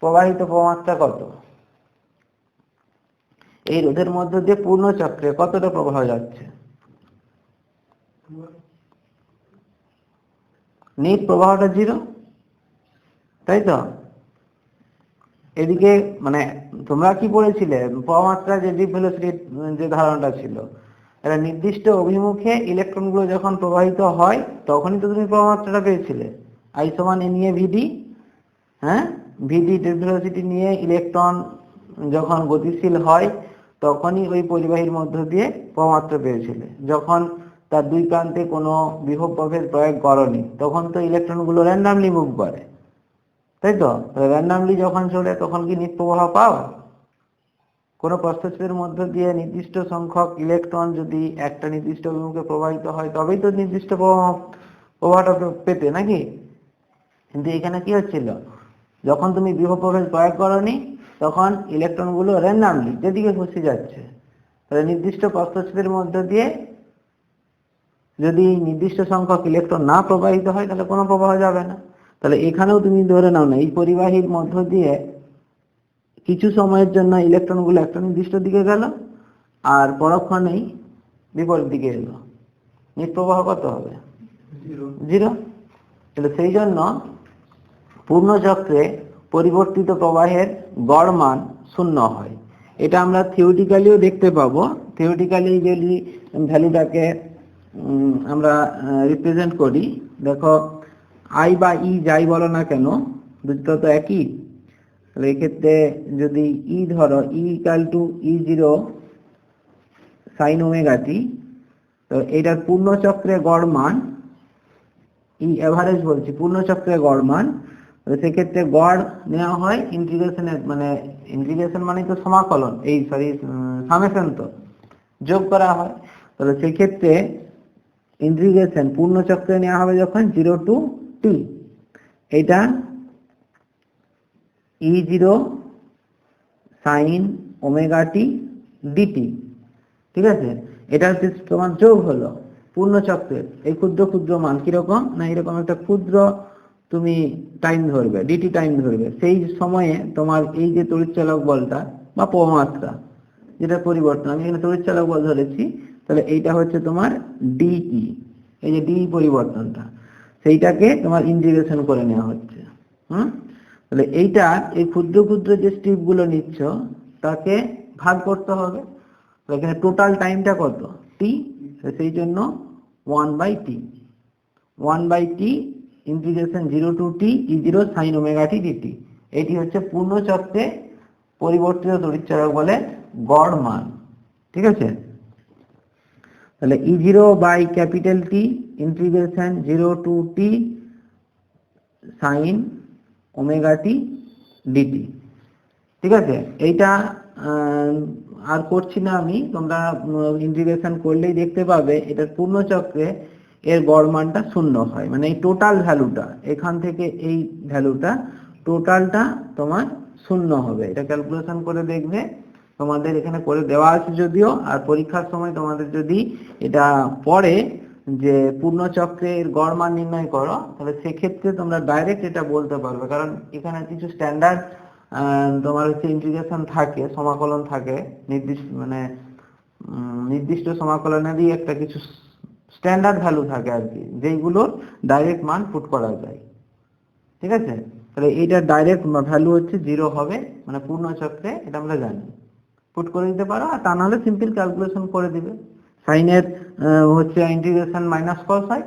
প্রবাহিত প্রবাহমাত্রা কত? এই রোধের মধ্য দিয়ে পূর্ণ চক্রে কতটা প্রবাহ যাচ্ছে? নেট প্রবাহটা 0, তাই তো। এদিকে মানে তোমরা কি পড়েছিলে, প্রবাহমাত্রা যে ডিপ ভেলোসিটি যে ধারণাটা ছিল, একটা নির্দিষ্ট অভিমুখে ইলেকট্রনগুলো যখন প্রবাহিত হয় তখনই তো তুমি প্রবাহমাত্রাটা পেয়েছিলে, I = NE/VD। হ্যাঁ, VD ডিপ ভেলোসিটি নিয়ে ইলেকট্রন যখন গতিশীল হয় তখনই ওই পরিবাহীর মধ্য দিয়ে প্রবাহমাত্রা পেয়েছিলে। যখন তার দুই প্রান্তে কোনো বিভব প্রভেদ প্রয়োগ করনি তখন তো ইলেকট্রনগুলো র্যান্ডামলি মুভ করে, তাই তো? র্যান্ডামলি যখন চলে তখন কি নিট প্রবাহ পাও? কোনো প্রস্থচ্ছেদের মধ্য দিয়ে নির্দিষ্ট সংখ্যক ইলেকট্রন যদি একটা নির্দিষ্ট অভিমুখে প্রবাহিত হয় তবেই তো নির্দিষ্ট প্রবাহটা পেতে, নাকি? কিন্তু এখানে কি হচ্ছিল, যখন তুমি বিভব প্রভেদ প্রয়োগ করনি তখন ইলেকট্রনগুলো র্যান্ডামলি যেদিকে খুশি যাচ্ছে। তাহলে নির্দিষ্ট প্রস্থচ্ছেদের মধ্য দিয়ে যদি নির্দিষ্ট সংখ্যক ইলেকট্রন না প্রবাহিত হয় তাহলে কোনো প্রবাহ যাবে না। তাহলে এখানেও তুমি ধরে নাও না এই পরিবাহীর মধ্য দিয়ে কিছু সময়ের জন্য ইলেকট্রনগুলো একটা নির্দিষ্ট দিকে গেল আর পরক্ষণেই বিপরীত দিকে এলো, নিট প্রবাহ কত হবে? জিরো। তাহলে সেই জন্য পূর্ণ চক্রে পরিবর্তিত প্রবাহের গড় মান শূন্য হয়। এটা আমরা থিওরিটিক্যালিও দেখতে পাবো। থিওরিটিক্যালি যদি ভ্যালুটাকে আমরা রিপ্রেজেন্ট করি, দেখো আই বা ই যাই বলো না কেন দুটো তো একই। তাহলে এক্ষেত্রে যদি ই ধরো E equal to E zero sine omega t, তো এটার পূর্ণ চক্রে গড় মান, ই এভারেজ বলছি, পূর্ণ চক্রে গড় মান, সেক্ষেত্রে গড় নেওয়া হয় ইন্টিগ্রেশনের, মানে ইন্টিগ্রেশন মানে তো সমাকলন, এই সরি সামেশন, তো যোগ করা হয়। তাহলে সেক্ষেত্রে ইন্টিগ্রেশন পূর্ণ চক্রে নেওয়া হবে যখন 0 টু টি, এটা ই zero sine omega t dt, ঠিক আছে? এটা হচ্ছে তোমার যোগ হলো পূর্ণ চক্রের এই ক্ষুদ্র ক্ষুদ্র মান। কিরকম না, এরকম একটা ক্ষুদ্র তুমি টাইম ধরবে, ডিটি টাইম ধরবে, সেই সময়ে তোমার এই যে তড়িৎচালক বলটা বা প্রবাহমাত্রা যেটা পরিবর্তন, আমি এখানে তড়িৎচালক বল ধরেছি, তাহলে এইটা হচ্ছে তোমার ডিই, এই যে ডিই পরিবর্তনটা, সেইটাকে তোমার ইন্টিগ্রেশন করে নেওয়া হচ্ছে। তাহলে এইটা এই ক্ষুদ্র ক্ষুদ্র যে স্ট্রিপ গুলো নিচ্ছ তাকে ভাগ করতে হবে। এখানে টোটাল টাইমটা কত? টি, সেই জন্য 1/t, 1/t integration 0 to T E zero sine omega t DT. এটি হচ্ছে পূর্ণ চক্রে পরিবর্তিত তড়িৎচালক বলে গড় মান, ঠিক আছে? তাহলে E zero by capital T integration 0 to t sine omega t dt, ঠিক আছে? এইটা আর করছি না আমি, তোমরা ইন্টিগ্রেশন করলেই দেখতে পাবে এটার পূর্ণ চক্রে এর গড় মানটা শূন্য হয়, মানে এই টোটাল ভ্যালুটা এখান থেকে এই ভ্যালুটা টোটালটা তোমার শূন্য হবে। এটা ক্যালকুলেশন করে দেখবে, তোমাদের এখানে করে দেওয়া আছে যদিও, আর পরীক্ষার সময় তোমাদের যদি এটা পড়ে যে পূর্ণ চক্রের গড় মান নির্ণয় করো, তাহলে সেক্ষেত্রে তোমরা ডাইরেক্ট এটা বলতে পারবে, কারণ এখানে কিছু স্ট্যান্ডার্ড তোমার হচ্ছে ইন্টিগ্রেশন থাকে, সমাকলন থাকে, নির্দিষ্ট মানে নির্দিষ্ট সমাকলনেরই একটা কিছু স্ট্যান্ডার্ড ভ্যালু থাকে আর কি, যেইগুলোর ডাইরেক্ট মান পুট করা যায়, ঠিক আছে? তাহলে এইটা ডাইরেক্ট ভ্যালু হচ্ছে 0 হবে, মানে পূর্ণ চক্রে, এটা আমরা জানি, পুট করে দিতে পারো। আর তা নাহলে সিম্পল ক্যালকুলেশন করে দিবে, সাইনের হচ্ছে ইন্টিগ্রেশন মাইনাস কস হয়,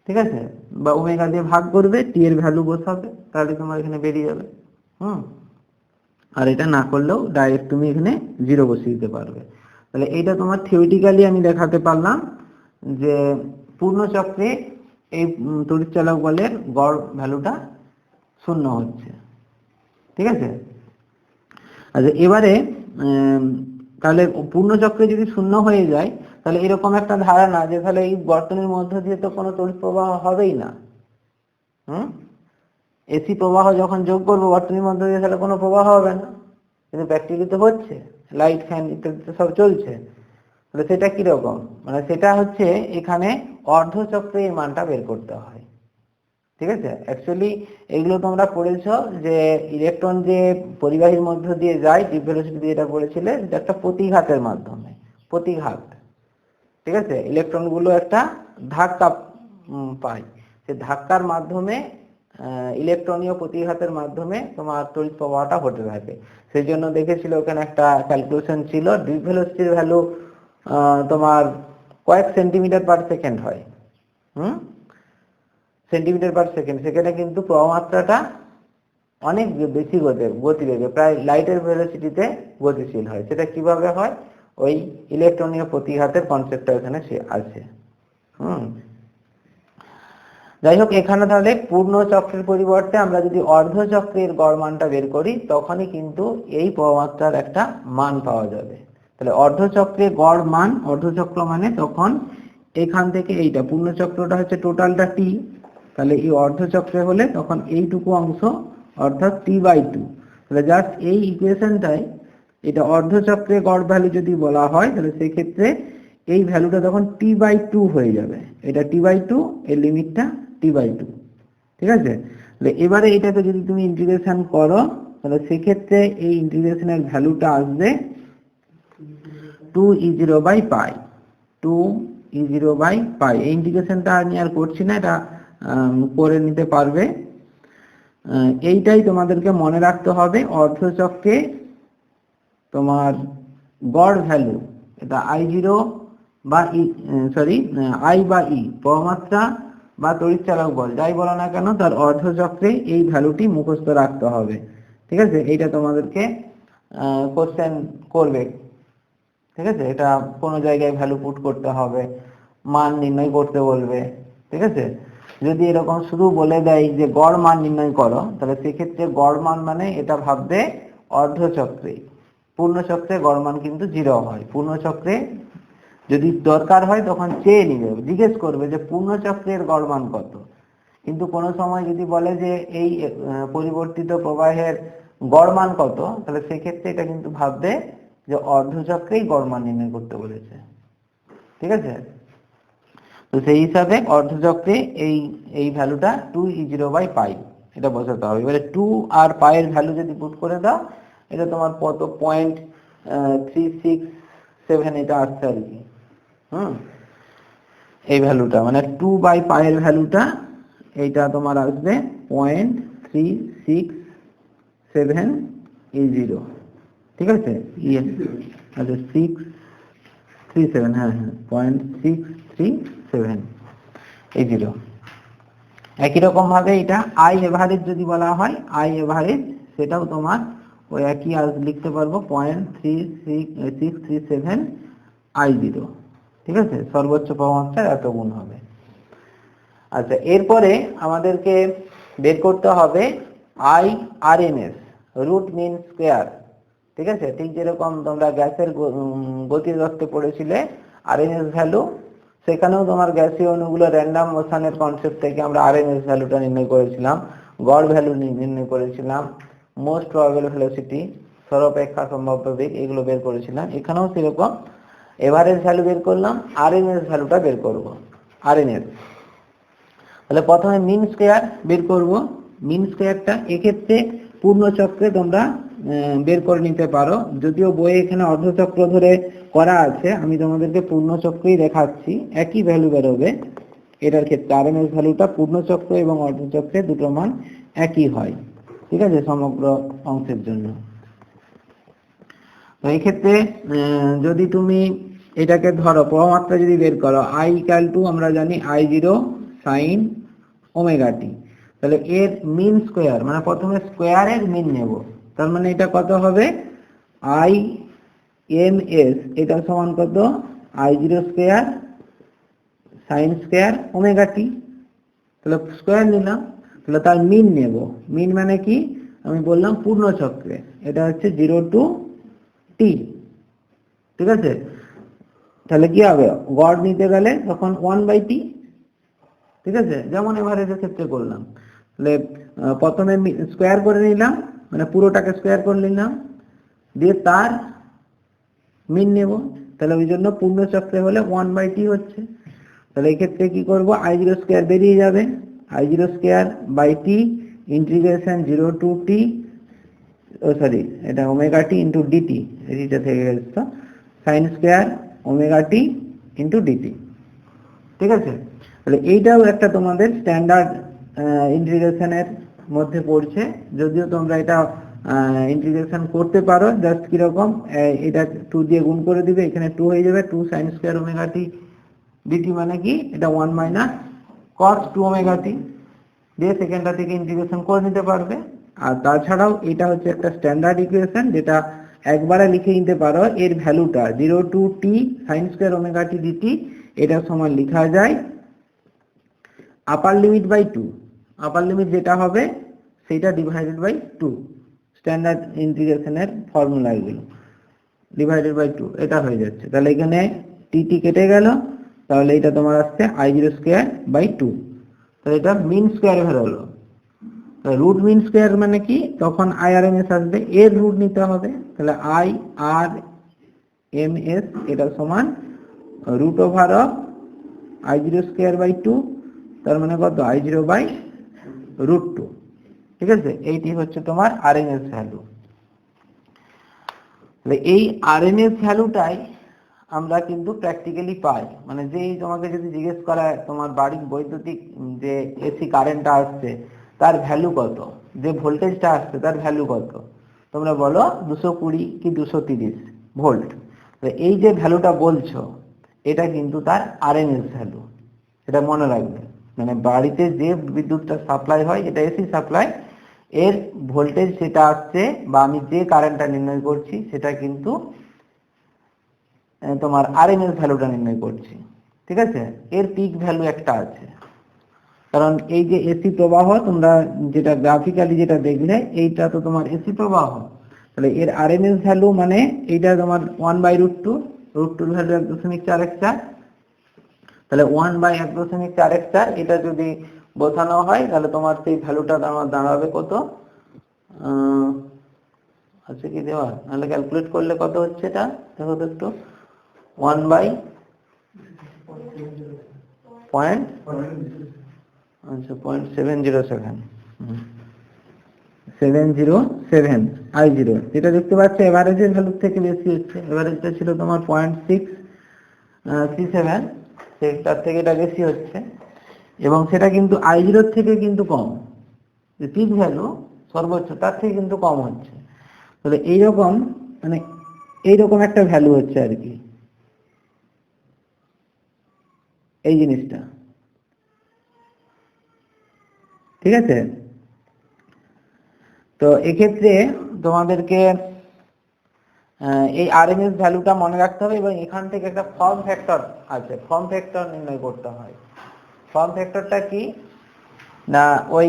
ঠিক আছে? বা ওমেগা দিয়ে ভাগ করবে, টি এর ভ্যালু বসাবে, তাহলে তোমার এখানে বেরিয়ে যাবে। আর এটা না করলেও ডাইরেক্ট তুমি এখানে 0 বসিয়ে দিতে পারবে। তাহলে এইটা তোমার থিওরিটিক্যালি আমি দেখাতে পারলাম যে পূর্ণ চক্রে এই তড়িৎচালক বলের গড় ভ্যালুটা শূন্য হচ্ছে, ঠিক আছে? আচ্ছা, এবারে তাহলে পূর্ণ চক্রে যদি শূন্য হয়ে যায় তাহলে এরকম একটা ধারণা যে তাহলে এই বর্তনীর মধ্য দিয়ে তো কোনো তড়িৎ প্রবাহ হবেই না। এসি প্রবাহ যখন যোগ করবো বর্তনীর মধ্য দিয়ে তাহলে কোনো প্রবাহ হবে না, কিন্তু প্র্যাকটিক্যালি তো হচ্ছে, লাইট ফ্যান ইত্যাদি সব চলছে। তাহলে সেটা কিরকম, মানে সেটা হচ্ছে এখানে অর্ধচক্রে এই মানটা বের করতে হয়, ঠিক আছে? অ্যাকচুয়ালি এগুলো তোমরা পড়েছো যে ইলেকট্রন যে পরিবাহীর মধ্য দিয়ে যায়, ডিপ ভেলোসিটি যেটা পড়েছিলে, সেটা একটা প্রতিঘাতের মাধ্যমে, প্রতিঘাত, ঠিক আছে? ইলেকট্রন গুলো একটা ধাক্কা পায়, সেই ধাক্কার মাধ্যমে ইলেকট্রনীয় প্রতিঘাতের মাধ্যমে তোমার তড়িৎ প্রবাহটা হতে থাকে। সেই জন্য দেখেছিল ওখানে একটা ক্যালকুলেশন ছিল, ডিপ ভেলোসিটির ভ্যালু তোমার কয়েক সেন্টিমিটার পার সেকেন্ড হয়, সেন্টিমিটার পার সেকেন্ড, সেখানে কিন্তু প্রবাহমাত্রাটা অনেক বেশি গতিবেগে, প্রায় লাইটের ভেলোসিটিতে গতিশীল হয়। সেটা কিভাবে হয়? ওই ইলেকট্রনীয় প্রতিঘাতের কনসেপ্টটা এখানে আছে। যাই হোক, এখানে তাহলে পূর্ণ চক্রের পরিবর্তে আমরা যদি অর্ধচক্রের গড় মানটা বের করি, তখনই কিন্তু এই প্রমাত্রার একটা মান পাওয়া যাবে। তাহলে অর্ধচক্রের গড় মান, অর্ধচক্র মানে তখন এখান থেকে এইটা, পূর্ণচক্রটা হচ্ছে টোটালটা টি, তাহলে এই অর্ধচক্রে হলে তখন এইটুকু অংশ অর্থাৎ t/2। তাহলে জাস্ট এই ইকুয়েশনটাই, এটা অর্ধচক্রে গড় ভ্যালু যদি বলা হয়, তাহলে সেক্ষেত্রে এই ভ্যালুটা তখন t/2 হয়ে যাবে। এটা t/2, এর লিমিটটা t/2। ঠিক আছে? তাহলে এবারে এটাকে যদি তুমি ইন্টিগ্রেশন করো, তাহলে সেক্ষেত্রে এই ইন্টিগ্রেশনের ভ্যালুটা আসবে 2e0/π। 2e0/π। এই ইন্টিগ্রেশনটা আমি আর করছি না, এটা করে নিতে পারবে। এইটাই তোমাদেরকে মনে রাখতে হবে। অর্ধচক্রে তোমার গড় ভ্যালু, এটা I0 বা I বা E, প্রমাত্রা বা তড়িৎচালক বল যাই বলো না কেন, তার অর্ধচক্রে এই ভ্যালুটি মুখস্থ রাখতে হবে। ঠিক আছে? এইটা তোমাদেরকে কোশ্চেন করবে। ঠিক আছে? এটা কোনো জায়গায় ভ্যালু পুট করতে হবে, মান নির্ণয় করতে বলবে। ঠিক আছে? যদি এরকম শুধু বলে দেয় যে গড় মান নির্ণয় করো, তাহলে সেক্ষেত্রে গড় মান মানে এটা ভাববে অর্ধচক্রে। পূর্ণচক্রে গড় মান কিন্তু 0 হয়। পূর্ণচক্রে যদি দরকার হয় তখন চেয়ে নিবে, জিজ্ঞেস করবে যে পূর্ণচক্রের গড় মান কত। কিন্তু কোনো সময় যদি বলে যে এই পরিবর্তিত প্রবাহের গড় মান কত, তাহলে সেক্ষেত্রে এটা কিন্তু ভাববে যে অর্ধচক্রেই গড় মান নির্ণয় করতে বলেছে। ঠিক আছে? তো সেই হিসাবে অর্ধচক্রে এই ভ্যালুটা 2e0/π, এটা বসাতে হবে। এবারে 2 আর π এর ভ্যালু যদি পুট করে দাও, এটা তোমার কত 0.367 এটা আসছে আর কি। এই ভ্যালুটা মানে 2/π এর ভ্যালুটা এইটা তোমার আসবে 0.367E0। ঠিক আছে? আচ্ছা 637, হ্যাঁ 0.637E0। একই রকম ভাবে এটা I এভারেজ যদি বলা হয়, I এভারেজ সেটাও তোমার ওই একই লিখতে পারবো 0.637I0। ঠিক আছে? সর্বোচ্চ প্রমাত্রার এত গুণ হবে। আচ্ছা, এরপরে আমাদেরকে বের করতে হবে IRMS, রুট মিন স্কয়ার। ঠিক আছে? ঠিক যেরকম তোমরা গ্যাসের গতিতত্ত্বে পড়েছিলে আরএমএস ভ্যালু, সেখানেও তোমার গ্যাসীয় অণুগুলো র্যান্ডম মোশনের কনসেপ্ট থেকে আমরা আরএমএস ভ্যালুটা নির্ণয় করেছিলাম, গড় ভ্যালু নির্ণয় করেছিলাম, মোস্ট প্রবাবল ভেলোসিটি, সর্বাপেক্ষা সম্ভাব্য বেগ, এগুলো বের করেছিলাম। এখানেও সেরকম এভারেজ ভ্যালু বের করলাম, আরএমএস ভ্যালুটা বের করব। আরএমএস তাহলে প্রথমে মিন স্কয়ার বের করব। মিন স্কয়ারটা এক্ষেত্রে পূর্ণ চক্রে তোমরা বের করে নিতে পারো, যদিও বইয়ে এখানে অর্ধচক্র ধরে করা আছে, আমি তোমাদেরকে পূর্ণ চক্রেই দেখাচ্ছি। একই ভ্যালু বেরোবে এটার ক্ষেত্রে। আরএমএস ভ্যালুটা পূর্ণ চক্র এবং অর্ধচক্রে দুটো মান একই হয়। ঠিক আছে? সমগ্র অংশের জন্য। তো এই ক্ষেত্রে যদি তুমি এটাকে ধরো প্রমাত্রা যদি বের করো, I = আমরা জানি I0 sin ωt, তাহলে এর মিন স্কয়ার মানে প্রথমে স্কয়ারের মিন নেব, তার মানে এটা কত হবে IMS, এটা সমান কত I0 square sin square ωt। তাহলে স্কয়ার নিলাম, তাহলে তার মিন নেব। মিন মানে কি আমি বললাম পূর্ণ চক্রে, এটা হচ্ছে 0 to t। ঠিক আছে? তাহলে কি হবে, গড় নিতে গেলে তখন 1/t। ঠিক আছে? যেমন এভারেজের ক্ষেত্রে করলাম। তাহলে প্রথমে স্কয়ার করে নিলাম, মানে পুরোটাকে স্কয়ার করে নিলাম, দিয়ে তার মিন নেব। তাহলে ওই জন্য পূর্ণ চক্রে হলে 1/t হচ্ছে। তাহলে এই ক্ষেত্রে কি করব, I0 স্কয়ার বেরিয়ে যাবে, I0 square by t integration 0 to t, এটা ωt ইন্টু dt, এটা থেকে গেছে sin square ωt into dt। ঠিক আছে? তাহলে এইটাও একটা তোমাদের স্ট্যান্ডার্ড ইন্টিগ্রেশনের মধ্যে পড়ছে, যদিও তোমরা এটা ইন্টিগ্রেশন করতে পারো। জাস্ট কিরকম, এটা 2 দিয়ে গুণ করে দিবে, এখানে 2 হয়ে যাবে, 2 sin স্কয়ার ωt dt মানে কি এটা 1 মাইনাস cos 2 ωt দিয়ে সেকেন্ডটা থেকে ইন্টিগ্রেশন করে নিতে পারবে। আর তাছাড়াও এটা হচ্ছে একটা স্ট্যান্ডার্ড ইকুয়েশন, যেটা একবারে লিখে নিতে পারো। এর ভ্যালুটা 0 to t sin square omega t dt, এটা সমান লেখা যায় upper limit by 2, upper limit যেটা হবে সেটা ডিভাইডেড বাই 2, স্ট্যান্ডার্ড ইন্টিগ্রেশনের ফর্মুলা এগুলো, ডিভাইডেড বাই 2 এটা হয়ে যাচ্ছে। তাহলে এখানে t কেটে গেল, তাহলে এটা তোমার আসছে i0 স্কয়ার বাই 2। তাহলে এটা মিন স্কয়ার হলো। রুট মিন স্কয়ার মানে কি, তখন IRMS আসবে, এর রুট নিতে হবে। তাহলে IRMS এটা সমান root over of i0 square by 2, তার মানে কত i0 বাই রুট 2। ঠিক আছে, এইটি হচ্ছে তোমার RMS ভ্যালু। তাহলে এই RMS ভ্যালুটাই আমরা কিন্তু প্র্যাকটিক্যালি পাই, মানে যেই তোমাকে যদি জিজ্ঞেস করা তোমার বাড়ির বৈদ্যুতিক যে এসি কারেন্টটা আসছে তার ভ্যালু কত, যে ভোল্টেজটা আসছে তার ভ্যালু কত, তোমরা বলো 220 কি 230 ভোল্ট। এই যে ভ্যালুটা বলছো এটা কিন্তু তার RMS ভ্যালু, এটা মনে রাখবে। মানে বাড়িতে যে বিদ্যুৎটা সাপ্লাই হয়, এটা এসি সাপ্লাই, এর ভোল্টেজ সেটা আসছে বা আমি যে কারেন্টটা নির্ণয় করছি সেটা কিন্তু তোমার RMS ভ্যালুটা নির্ণয় করছি। ঠিক আছে, এর পিক ভ্যালু একটা আছে, কারণ এই যে এসি প্রবাহ তোমরা যেটা গ্রাফিক্যালি যেটা দেখলে এইটা তো তোমার এসি প্রবাহ। তাহলে এর RMS ভ্যালু মানে এইটা তোমার 1/√2, √2 ভ্যালু 1.414। তাহলে 1/1.414 এটা যদি বসানো হয় তাহলে তোমার সেই ভ্যালুটা দাঁড়াবে কত, আছে কি দেওয়া, নাহলে ক্যালকুলেট করলে কত হচ্ছে এটা দেখো তো একটু। 707 I0, যেটা দেখতে পাচ্ছ এভারেজের ভ্যালু থেকে বেশি হচ্ছে। এভারেজটা ছিল তোমার 0.637, সেটার থেকে এটা বেশি হচ্ছে, এবং সেটা কিন্তু I0 থেকে কিন্তু কম, যে পিক ভ্যালু সর্বোচ্চ তার থেকে কিন্তু কম হচ্ছে। তাহলে এইরকম মানে এইরকম একটা ভ্যালু হচ্ছে আর কি এই জিনিসটা। ঠিক আছে, তো এক্ষেত্রে তোমাদেরকে এই RMS ভ্যালুটা মনে রাখতে হবে, এবং এখান থেকে একটা ফর্ম ফ্যাক্টর আছে, ফর্ম ফ্যাক্টর নির্ণয় করতে হয়। ফর্ম ফ্যাক্টরটা কি না, ওই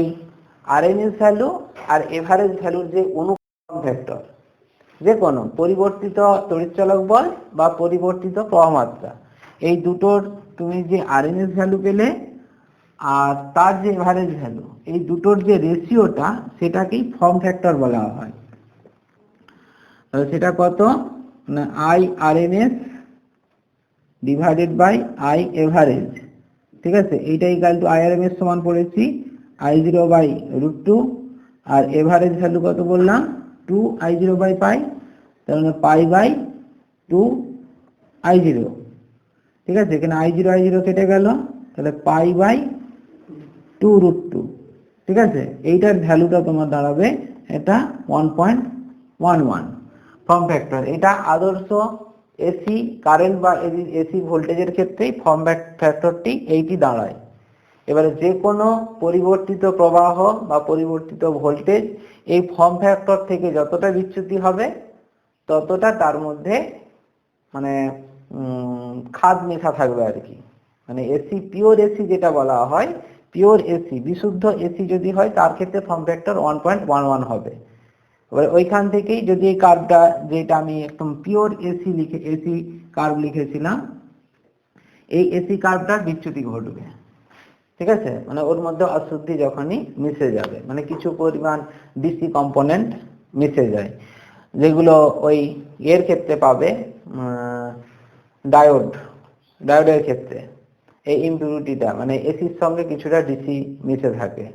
RMS ভ্যালু আর এভারেজ ভ্যালুর যে অনুপাত ফ্যাক্টর, যে কোনো পরিবর্তিত তড়িৎচালক বল বা পরিবর্তিত প্রবাহমাত্রা, এই দুটোর তুমি যে RMS ভ্যালু পেলে আর তার যে এভারেজ ভ্যালু, এই দুটোর যে রেশিওটা সেটাকেই ফর্ম ফ্যাক্টর বলা হয়। তাহলে সেটা কত না IRMS divided by I average. ঠিক আছে, এইটা ইকুয়াল টু IRMS সমান পড়েছি I0 by √2, R average value কত বললাম 2I0 বাই পাই, তার মানে পাই বাই 2I0। ঠিক আছে, এখানে I0 কেটে গেল, তাহলে পাই বাই 2√2। ঠিক আছে, এইটার ভ্যালুটা তোমার দাঁড়াবে এটা 1.11 ফর্ম ফ্যাক্টর। এটা আদর্শ এসি কারেন্ট বা এসি ভোল্টেজের ক্ষেত্রেই ফর্ম ফ্যাক্টরটি এইটি দাঁড়ায়। এবারে যে কোনো পরিবর্তিত প্রবাহ বা পরিবর্তিত ভোল্টেজ এই ফর্ম ফ্যাক্টর থেকে যতটা বিচ্যুতি হবে ততটা তার মধ্যে মানে খাদ মেশা থাকবে আর কি। মানে এসি পিওর এসি যেটা বলা হয়, পিওর এসি বিশুদ্ধ এসি যদি হয় তার ক্ষেত্রে ফর্ম ফ্যাক্টর 1.11 হবে। এবার ওইখান থেকেই যদি এই কার্ভটা, যেটা আমি একদম পিওর এসি কার্ভ লিখেছিলাম, এই এসি কার্ভটা বিচ্যুতি ঘটবে। ঠিক আছে, মানে ওর মধ্যে অশুদ্ধি যখনই মিশে যাবে, মানে কিছু পরিমাণ ডিসি কম্পোনেন্ট মিশে যায়, যেগুলো ওই এর ক্ষেত্রে পাবে ডায়োডের ক্ষেত্রে এই ইমপিউরিটিটা, মানে এসির সঙ্গে কিছুটা ডিসি মিশে থাকে।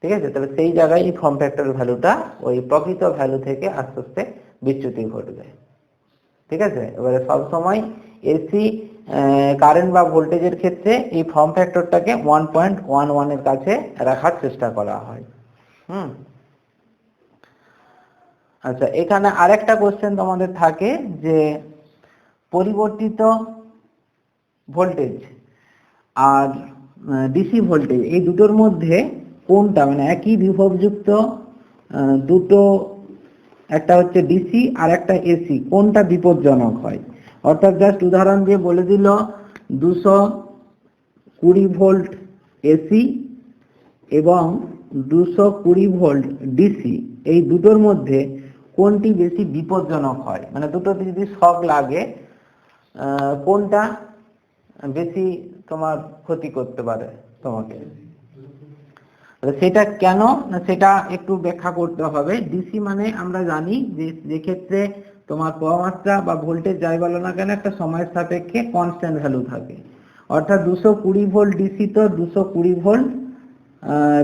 ঠিক আছে, তাহলে সেই জায়গায় এই ফর্ম ফ্যাক্টর ভ্যালুটা ওই প্রকৃত ভ্যালু থেকে আস্তে আস্তে বিচ্যুতি ঘটবে। ঠিক আছে, এবারে সব সময় এসি কারেন্ট বা ভোল্টেজের ক্ষেত্রে এই ফর্ম ফ্যাক্টরটাকে 1.11 এর কাছে রাখার চেষ্টা করা হয়। আচ্ছা, এখানে আরেকটা কোশ্চেন তোমাদের থাকে যে পরিবর্তিত ভোল্টেজ আর ডিসি ভোল্টেজ এই দুটোর মধ্যে কোনটা, মানে একই বিভবযুক্ত দুটো, একটা হচ্ছে ডিসি আর একটা এসি, কোনটা বিপজ্জনক হয়? অর্থাৎ জাস্ট উদাহরণ দিয়ে বলে দিল 220 ভোল্ট এসি এবং 220 ভোল্ট ডিসি, এই দুটোর মধ্যে কোনটি বেশি বিপজ্জনক হয়, মানে দুটোতে যদি শক লাগে কোনটা বেশি তোমার ক্ষতি করতে পারে তোমাকে। সেটা কেন না সেটা একটু ব্যাখ্যা করতে হবে। ডিসি মানে আমরা জানি যে ক্ষেত্রে তোমার প্রবাহমাত্রা বা ভোল্টেজ যাই বলো না কেন একটা সময়ের সাপেক্ষে কনস্ট্যান্ট ভ্যালু থাকে, অর্থাৎ 220 ভোল্ট ডিসি তো 220 ভোল্ট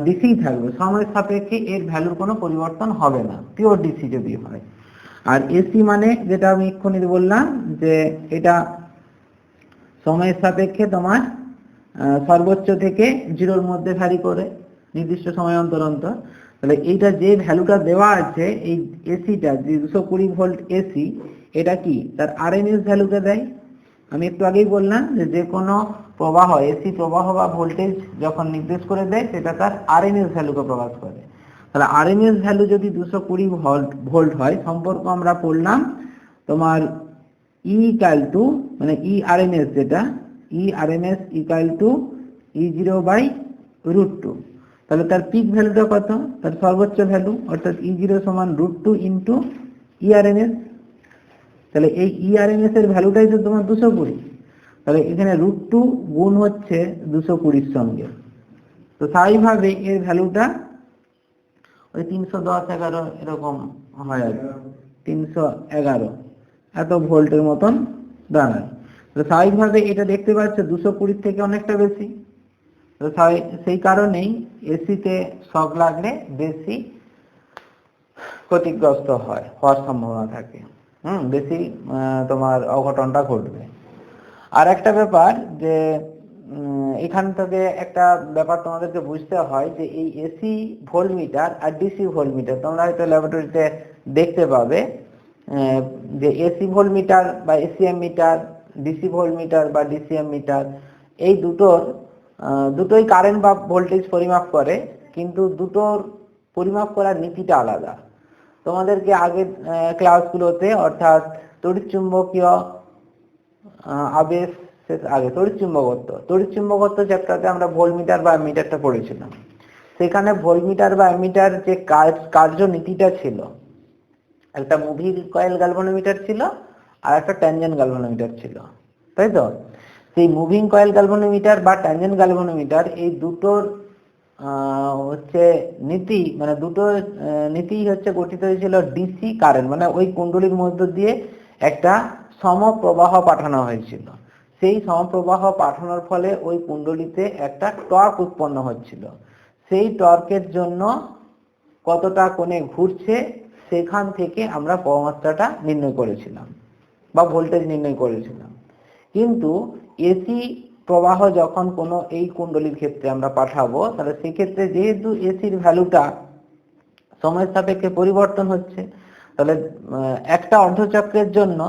ডিসি থাকবে, সময়ের সাপেক্ষে এর ভ্যালুর কোনো পরিবর্তন হবে না, পিওর ডিসি যদি হয়। আর এসি মানে যেটা আমি এক্ষুনি বললাম যে এটা সময়ের সাপেক্ষে তোমার সর্বোচ্চ থেকে জিরোর মধ্যে ভ্যারি করে নির্দিষ্ট সময় অন্তর অন্তর। তাহলে এইটা যে ভ্যালুটা দেওয়া আছে এই এসিটা, যে 220 ভোল্ট এসি, এটা কি তার আরএমএস ভ্যালুকে দেয়। আমি একটু আগেই বললাম যে কোনো প্রবাহ, এসি প্রবাহ বা ভোল্টেজ যখন নির্দেশ করে দেয় সেটা তার আরএমএস ভ্যালুকে প্রকাশ করে। তাহলে আরএমএস ভ্যালু যদি 220 ভোল্ট হয়, সম্পর্ক আমরা পড়লাম তোমার ই ইকুয়াল টু, মানে ই আরএমএস, যেটা ই আরএমএস ইকুয়াল টু E0/√2। তাহলে তার পিক ভ্যালুটা কত, তার সর্বোচ্চ ভ্যালু, অর্থাৎ E0 সমান √2 ইন্টু ইআরএমএস। তাহলে এই ইআরএমএস এর ভ্যালুটাই তো তোমার 220। তাহলে এখানে √2 গুণ হচ্ছে 220 সঙ্গে, তো স্বাভাবিকভাবে এর ভ্যালুটা ওই 310-11 এরকম হয় আর 311 এত ভোল্টের মতন দাঁড়ায়। তো স্বাভাবিকভাবে এটা দেখতে পাচ্ছ 220 থেকে অনেকটা বেশি। তো সেই কারণেই এসিতে শক লাগলে বেশি ক্ষতিগ্রস্ত হওয়ার সম্ভাবনা থাকে, বেশি তোমার অঘটনটা ঘটবে। আর একটা ব্যাপার যে এখান থেকে একটা ব্যাপার তোমাদেরকে বুঝতে হয় যে এই এসি ভোল্টমিটার আর ডিসি ভোল্টমিটার তোমরা হয়তো ল্যাবরেটরিতে দেখতে পাবে, যে এসি ভোল্টমিটার বা এসিএম মিটার, ডিসি ভোল্টমিটার বা ডিসিএম মিটার, এই দুটোই কারেন্ট বা ভোল্টেজ পরিমাপ করে, কিন্তু দুটোর পরিমাপ করার নীতিটা আলাদা। তোমাদেরকে আগের ক্লাসগুলোতে অর্থাৎ তড়িৎচুম্বকীয় আবেশ, আগে তড়িৎচুম্বকত্ব চ্যাপ্টারতে আমরা ভোল্টমিটার বা অ্যামিটারটা পড়েছিলাম। সেখানে ভোল্টমিটার বা অ্যামিটার যে কার্যনীতিটা ছিল, একটা মুভিং কয়েল গ্যালভানোমিটার ছিল আর একটা ট্যানজেন্ট গ্যালভানোমিটার ছিল, তাই তো? সেই মুভিং কয়েল গ্যালভানোমিটার বা ট্যানজেন্ট গ্যালভানোমিটার এই দুটোর হচ্ছে নীতি, মানে দুটো নীতি হচ্ছে গঠিত হয়েছিল ডিসি কারেন্ট, মানে ওই কুণ্ডলীর মধ্য দিয়ে একটা সমপ্রবাহ পাঠানো হয়েছিল। সেই সমপ্রবাহ পাঠানোর ফলে ওই কুণ্ডলীতে একটা টর্ক উৎপন্ন হচ্ছিল। সেই টর্কের জন্য কতটা কোণে ঘুরছে সেখান থেকে আমরা প্রবাহমাত্রাটা নির্ণয় করেছিলাম বা ভোল্টেজ নির্ণয় করেছিলাম। কিন্তু এসি প্রবাহ যখন কোনো এই কুণ্ডলীর ক্ষেত্রে আমরা পাঠাবো, তাহলে সেক্ষেত্রে যেহেতু এসির ভ্যালুটা সময়ের সাপেক্ষে পরিবর্তন হচ্ছে, তাহলে একটা অর্ধচক্রের জন্য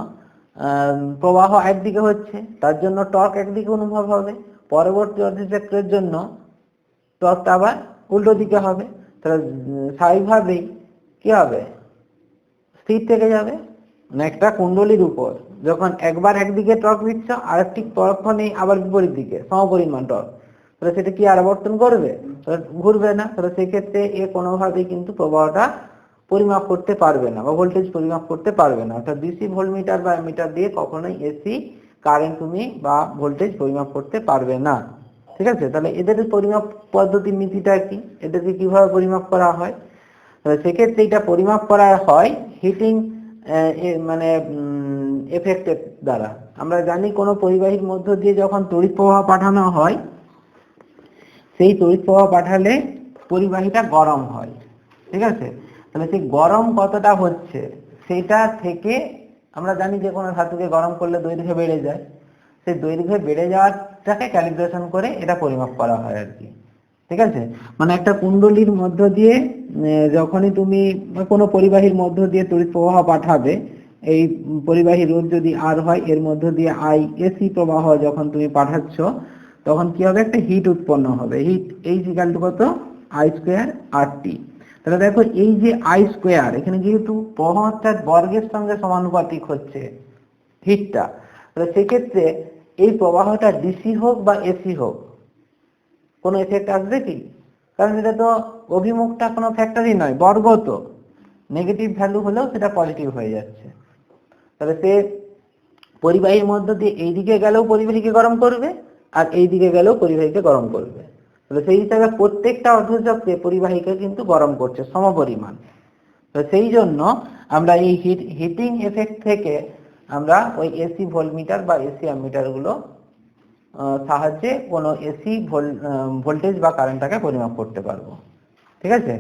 প্রবাহ একদিকে হচ্ছে, তার জন্য টর্ক একদিকে অনুভব হবে, পরবর্তী অর্ধচক্রের জন্য টর্কটা আবার উল্টো দিকে হবে। তাহলে স্বাভাবিকভাবেই কি হবে, স্থির থেকে যাবে। মানে একটা কুণ্ডলীর উপর যখন একবার একদিকে টর্ক দিচ্ছ, আর একটি পরক্ষণেই আবার বিপরীত দিকে সমপরিমাণ টর্ক, তাহলে সেটা কি আর আবর্তন করবে? ঘুরবে না। তাহলে সেক্ষেত্রে এ কোনোভাবেই কিন্তু প্রবাহটা পরিমাপ করতে পারবে না বা ভোল্টেজ পরিমাপ করতে পারবে না। অর্থাৎ ডিসি ভোল্টমিটার বা অ্যামিটার দিয়ে কখনোই এসি কারেন্ট তুমি বা ভোল্টেজ পরিমাপ করতে পারবে না। ঠিক আছে? তাহলে এদের পরিমাপ পদ্ধতির নীতিটা কি, এদেরকে কিভাবে পরিমাপ করা হয়? সেক্ষেত্রে এটা পরিমাপ করা হয় হিটিং মানে এফেক্টের দ্বারা। আমরা জানি কোনো পরিবাহীর মধ্য দিয়ে যখন তড়িৎ প্রবাহ পাঠানো হয়, সেই তড়িৎ প্রবাহ পাঠালে পরিবাহীটা গরম হয়। ঠিক আছে? তাহলে সেই গরম কতটা হচ্ছে সেটা থেকে আমরা জানি যে কোনো ধাতুকে গরম করলে দৈর্ঘ্য বেড়ে যায়, সেই দৈর্ঘ্য বেড়ে যাওয়াটাকে ক্যালিব্রেশন করে এটা পরিমাপ করা হয় আর কি। ঠিক আছে? মানে একটা কুণ্ডলীর মধ্য দিয়ে যখনই তুমি কোনো পরিবাহীর মধ্য দিয়ে তড়িৎ প্রবাহ পাঠাবে, এই পরিবাহী রোধ যদি আর হয়, এর মধ্য দিয়ে আই এসি প্রবাহ যখন তুমি পাঠাচ্ছ, তখন কি হবে, একটা হিট উৎপন্ন হবে। হিট H = কত, I² RT। তাহলে দেখো এই যে আই স্কোয়ার, এখানে যেহেতু প্রবাহটার বর্গের সঙ্গে সমানুপাতিক হচ্ছে হিটটা, তাহলে সেক্ষেত্রে এই প্রবাহটা ডিসি হোক বা এসি হোক কোনো এফেক্ট আসবে কি? কারণ এটা তো অভিমুখটা কোনো ফ্যাক্টরই নয়, বর্গ, তো নেগেটিভ ভ্যালু হলেও সেটা পজিটিভ হয়ে যাচ্ছে। তাহলে সে পরিবাহীর মধ্য দিয়ে এই দিকে গেলেও পরিবাহীকে গরম করবে আর এই দিকে গেলেও পরিবাহীকে গরম করবে। তাহলে সেই হিসাবে প্রত্যেকটা অর্ধচক্রে পরিবাহীকে কিন্তু গরম করছে সমপরিমাণ। তো সেই জন্য আমরা এই হিটিং এফেক্ট থেকে আমরা ওই এসি ভোল্টমিটার বা এসি অ্যামিটার গুলো সাহায্যে কোনো এসি ভোল্টেজ বা কারেন্টটাকে পরিমাপ করতে পারবো। ঠিক আছে,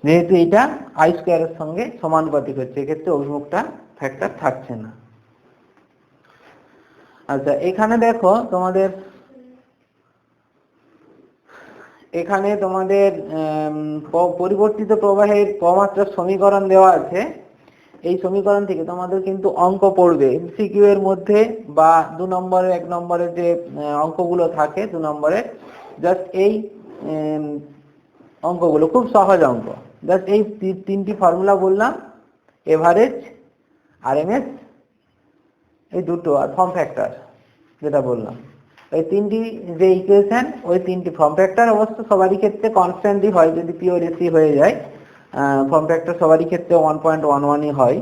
যেহেতু এটা আই স্কোয়ারের সঙ্গে সমানুপাতিক হচ্ছে, এক্ষেত্রে অভিমুখটা ফ্যাক্টর থাকছে না। আচ্ছা, এখানে দেখো তোমাদের পরিবর্তিত প্রবাহের প্রমাত্রার সমীকরণ দেওয়া আছে। এই সমীকরণ থেকে তোমাদের কিন্তু অঙ্ক পড়বে এমসিকিউ এর মধ্যে বা 2 নম্বরে 1 নম্বরে যে অঙ্কগুলো থাকে 2 নম্বরে, জাস্ট এই অঙ্কগুলো খুব সহজ অঙ্ক। জাস্ট এই তিনটি ফর্মুলা বললাম, এভারেজ, আরএমএস, এই দুটো, আর ফর্ম ফ্যাক্টর যেটা বললাম, এই তিনটি যে ইকুয়েশন, ওই তিনটি ফর্ম ফ্যাক্টর অবশ্য সবারই ক্ষেত্রে কনস্ট্যান্টই হয় যদি পিওর এসি হয়ে যায়। ফর্ম ফ্যাক্টর সবারই ক্ষেত্রে 1.11ই হয়।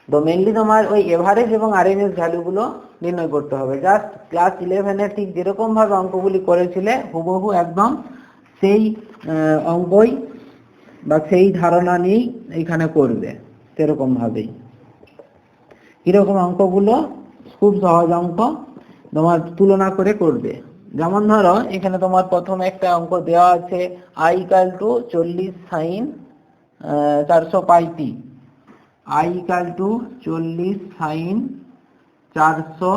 তো মেইনলি তোমার ওই এভারেজ এবং আরএমএস ভ্যালুগুলো নির্ণয় করতে হবে। জাস্ট ক্লাস 11-এ ঠিক যেরকম ভাবে অঙ্কগুলি করেছিলে হুবহু একদম সেই অঙ্কই বা সেই ধারণা নিয়েই এইখানে করবে, সেরকম ভাবেই। কিরকম অঙ্কগুলো? খুব সহজ অঙ্ক, তোমার তুলনা করে করবে। যেমন ধরো এখানে তোমার প্রথমে একটা অঙ্ক দেওয়া আছে, I = 40 sin 400 pi T. I = 40 sin 400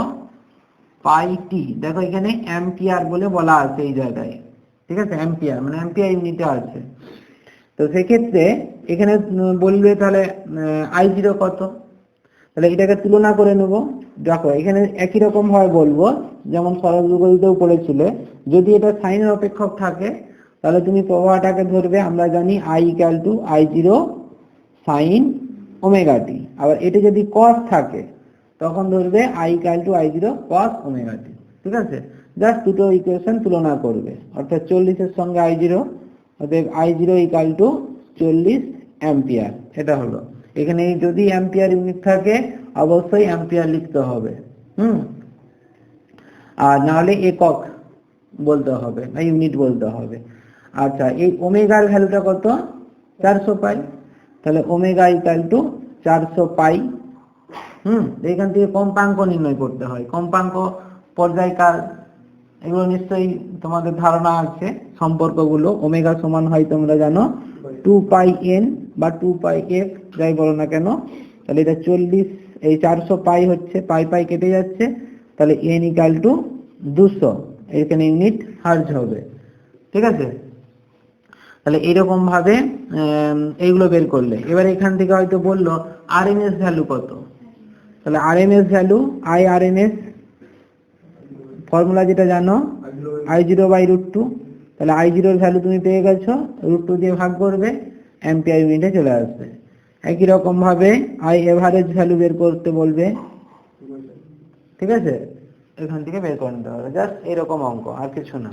পাই টি। দেখো এখানে অ্যাম্পিয়ার বলে বলা আছে এই জায়গায়, ঠিক আছে, অ্যাম্পিয়ার মানে অ্যাম্পিয়ার ইউনিটে আছে। তো সেক্ষেত্রে এখানে বলবে তাহলে I0 কত, তাহলে এটাকে তুলনা করে নেব। দেখো এখানে একই রকম ভাবে বলবো, যেমন সরল বিপরীতেও করেছিলে, যদি এটা সাইনের অপেক্ষক থাকে তাহলে তুমি প্রবাহটাকে ধরবে, আমরা জানি I = I0 sin ωt। আবার এটা যদি cos থাকে তখন ধরবে I = I0 cos ωt। ঠিক আছে, জাস্ট দুটো ইকুয়েশন তুলনা করবে, অর্থাৎ 40 এর সঙ্গে I0, অতএব I0 = 40 অ্যাম্পিয়ার। এটা হলো, এখানে যদি অ্যাম্পিয়ার ইউনিট থাকে অবশ্যই অ্যাম্পিয়ার লিখতে হবে, আর নাহলে একক বলতে হবে না ইউনিট বলতে হবে। আচ্ছা, এই ওমেগার ভ্যালুটা কত? 400 পাই। তাহলে ওমেগা = 400 পাই। এখান থেকে কম্পাঙ্ক নির্ণয় করতে হয়, কম্পাঙ্ক, পর্যায়কাল, এগুলো নিশ্চয়ই তোমাদের ধারণা আছে সম্পর্কগুলো। ওমেগা সমান হয় তোমরা জানো 2πn বা 2πf, যাই বলো না কেন। তাহলে এটা 40, এই 400 পাই হচ্ছে, পাই পাই কেটে যাচ্ছে, তাহলে n = 200, এখানে ইউনিট হার্জ হবে। ঠিক আছে, তাহলে এরকম ভাবে এইগুলো বের করলে এবার এখান থেকে হয়তো বললো আরএমএস ভ্যালু কত। তাহলে আরএমএস ভ্যালু, IRMS ফর্মুলা যেটা জানো, I0/√2। তাহলে I0 এর ভ্যালু তুমি পেয়ে গেছো, √2 দিয়ে ভাগ করবে, অ্যাম্পিয়ার ইউনিটে চলে আসবে। একই রকম ভাবে I এভারেজ ভ্যালু বের করতে বলবে। ঠিক আছে, এখান থেকে বের করে নিতে হবে, জাস্ট এরকম অঙ্ক, আর কিছু না।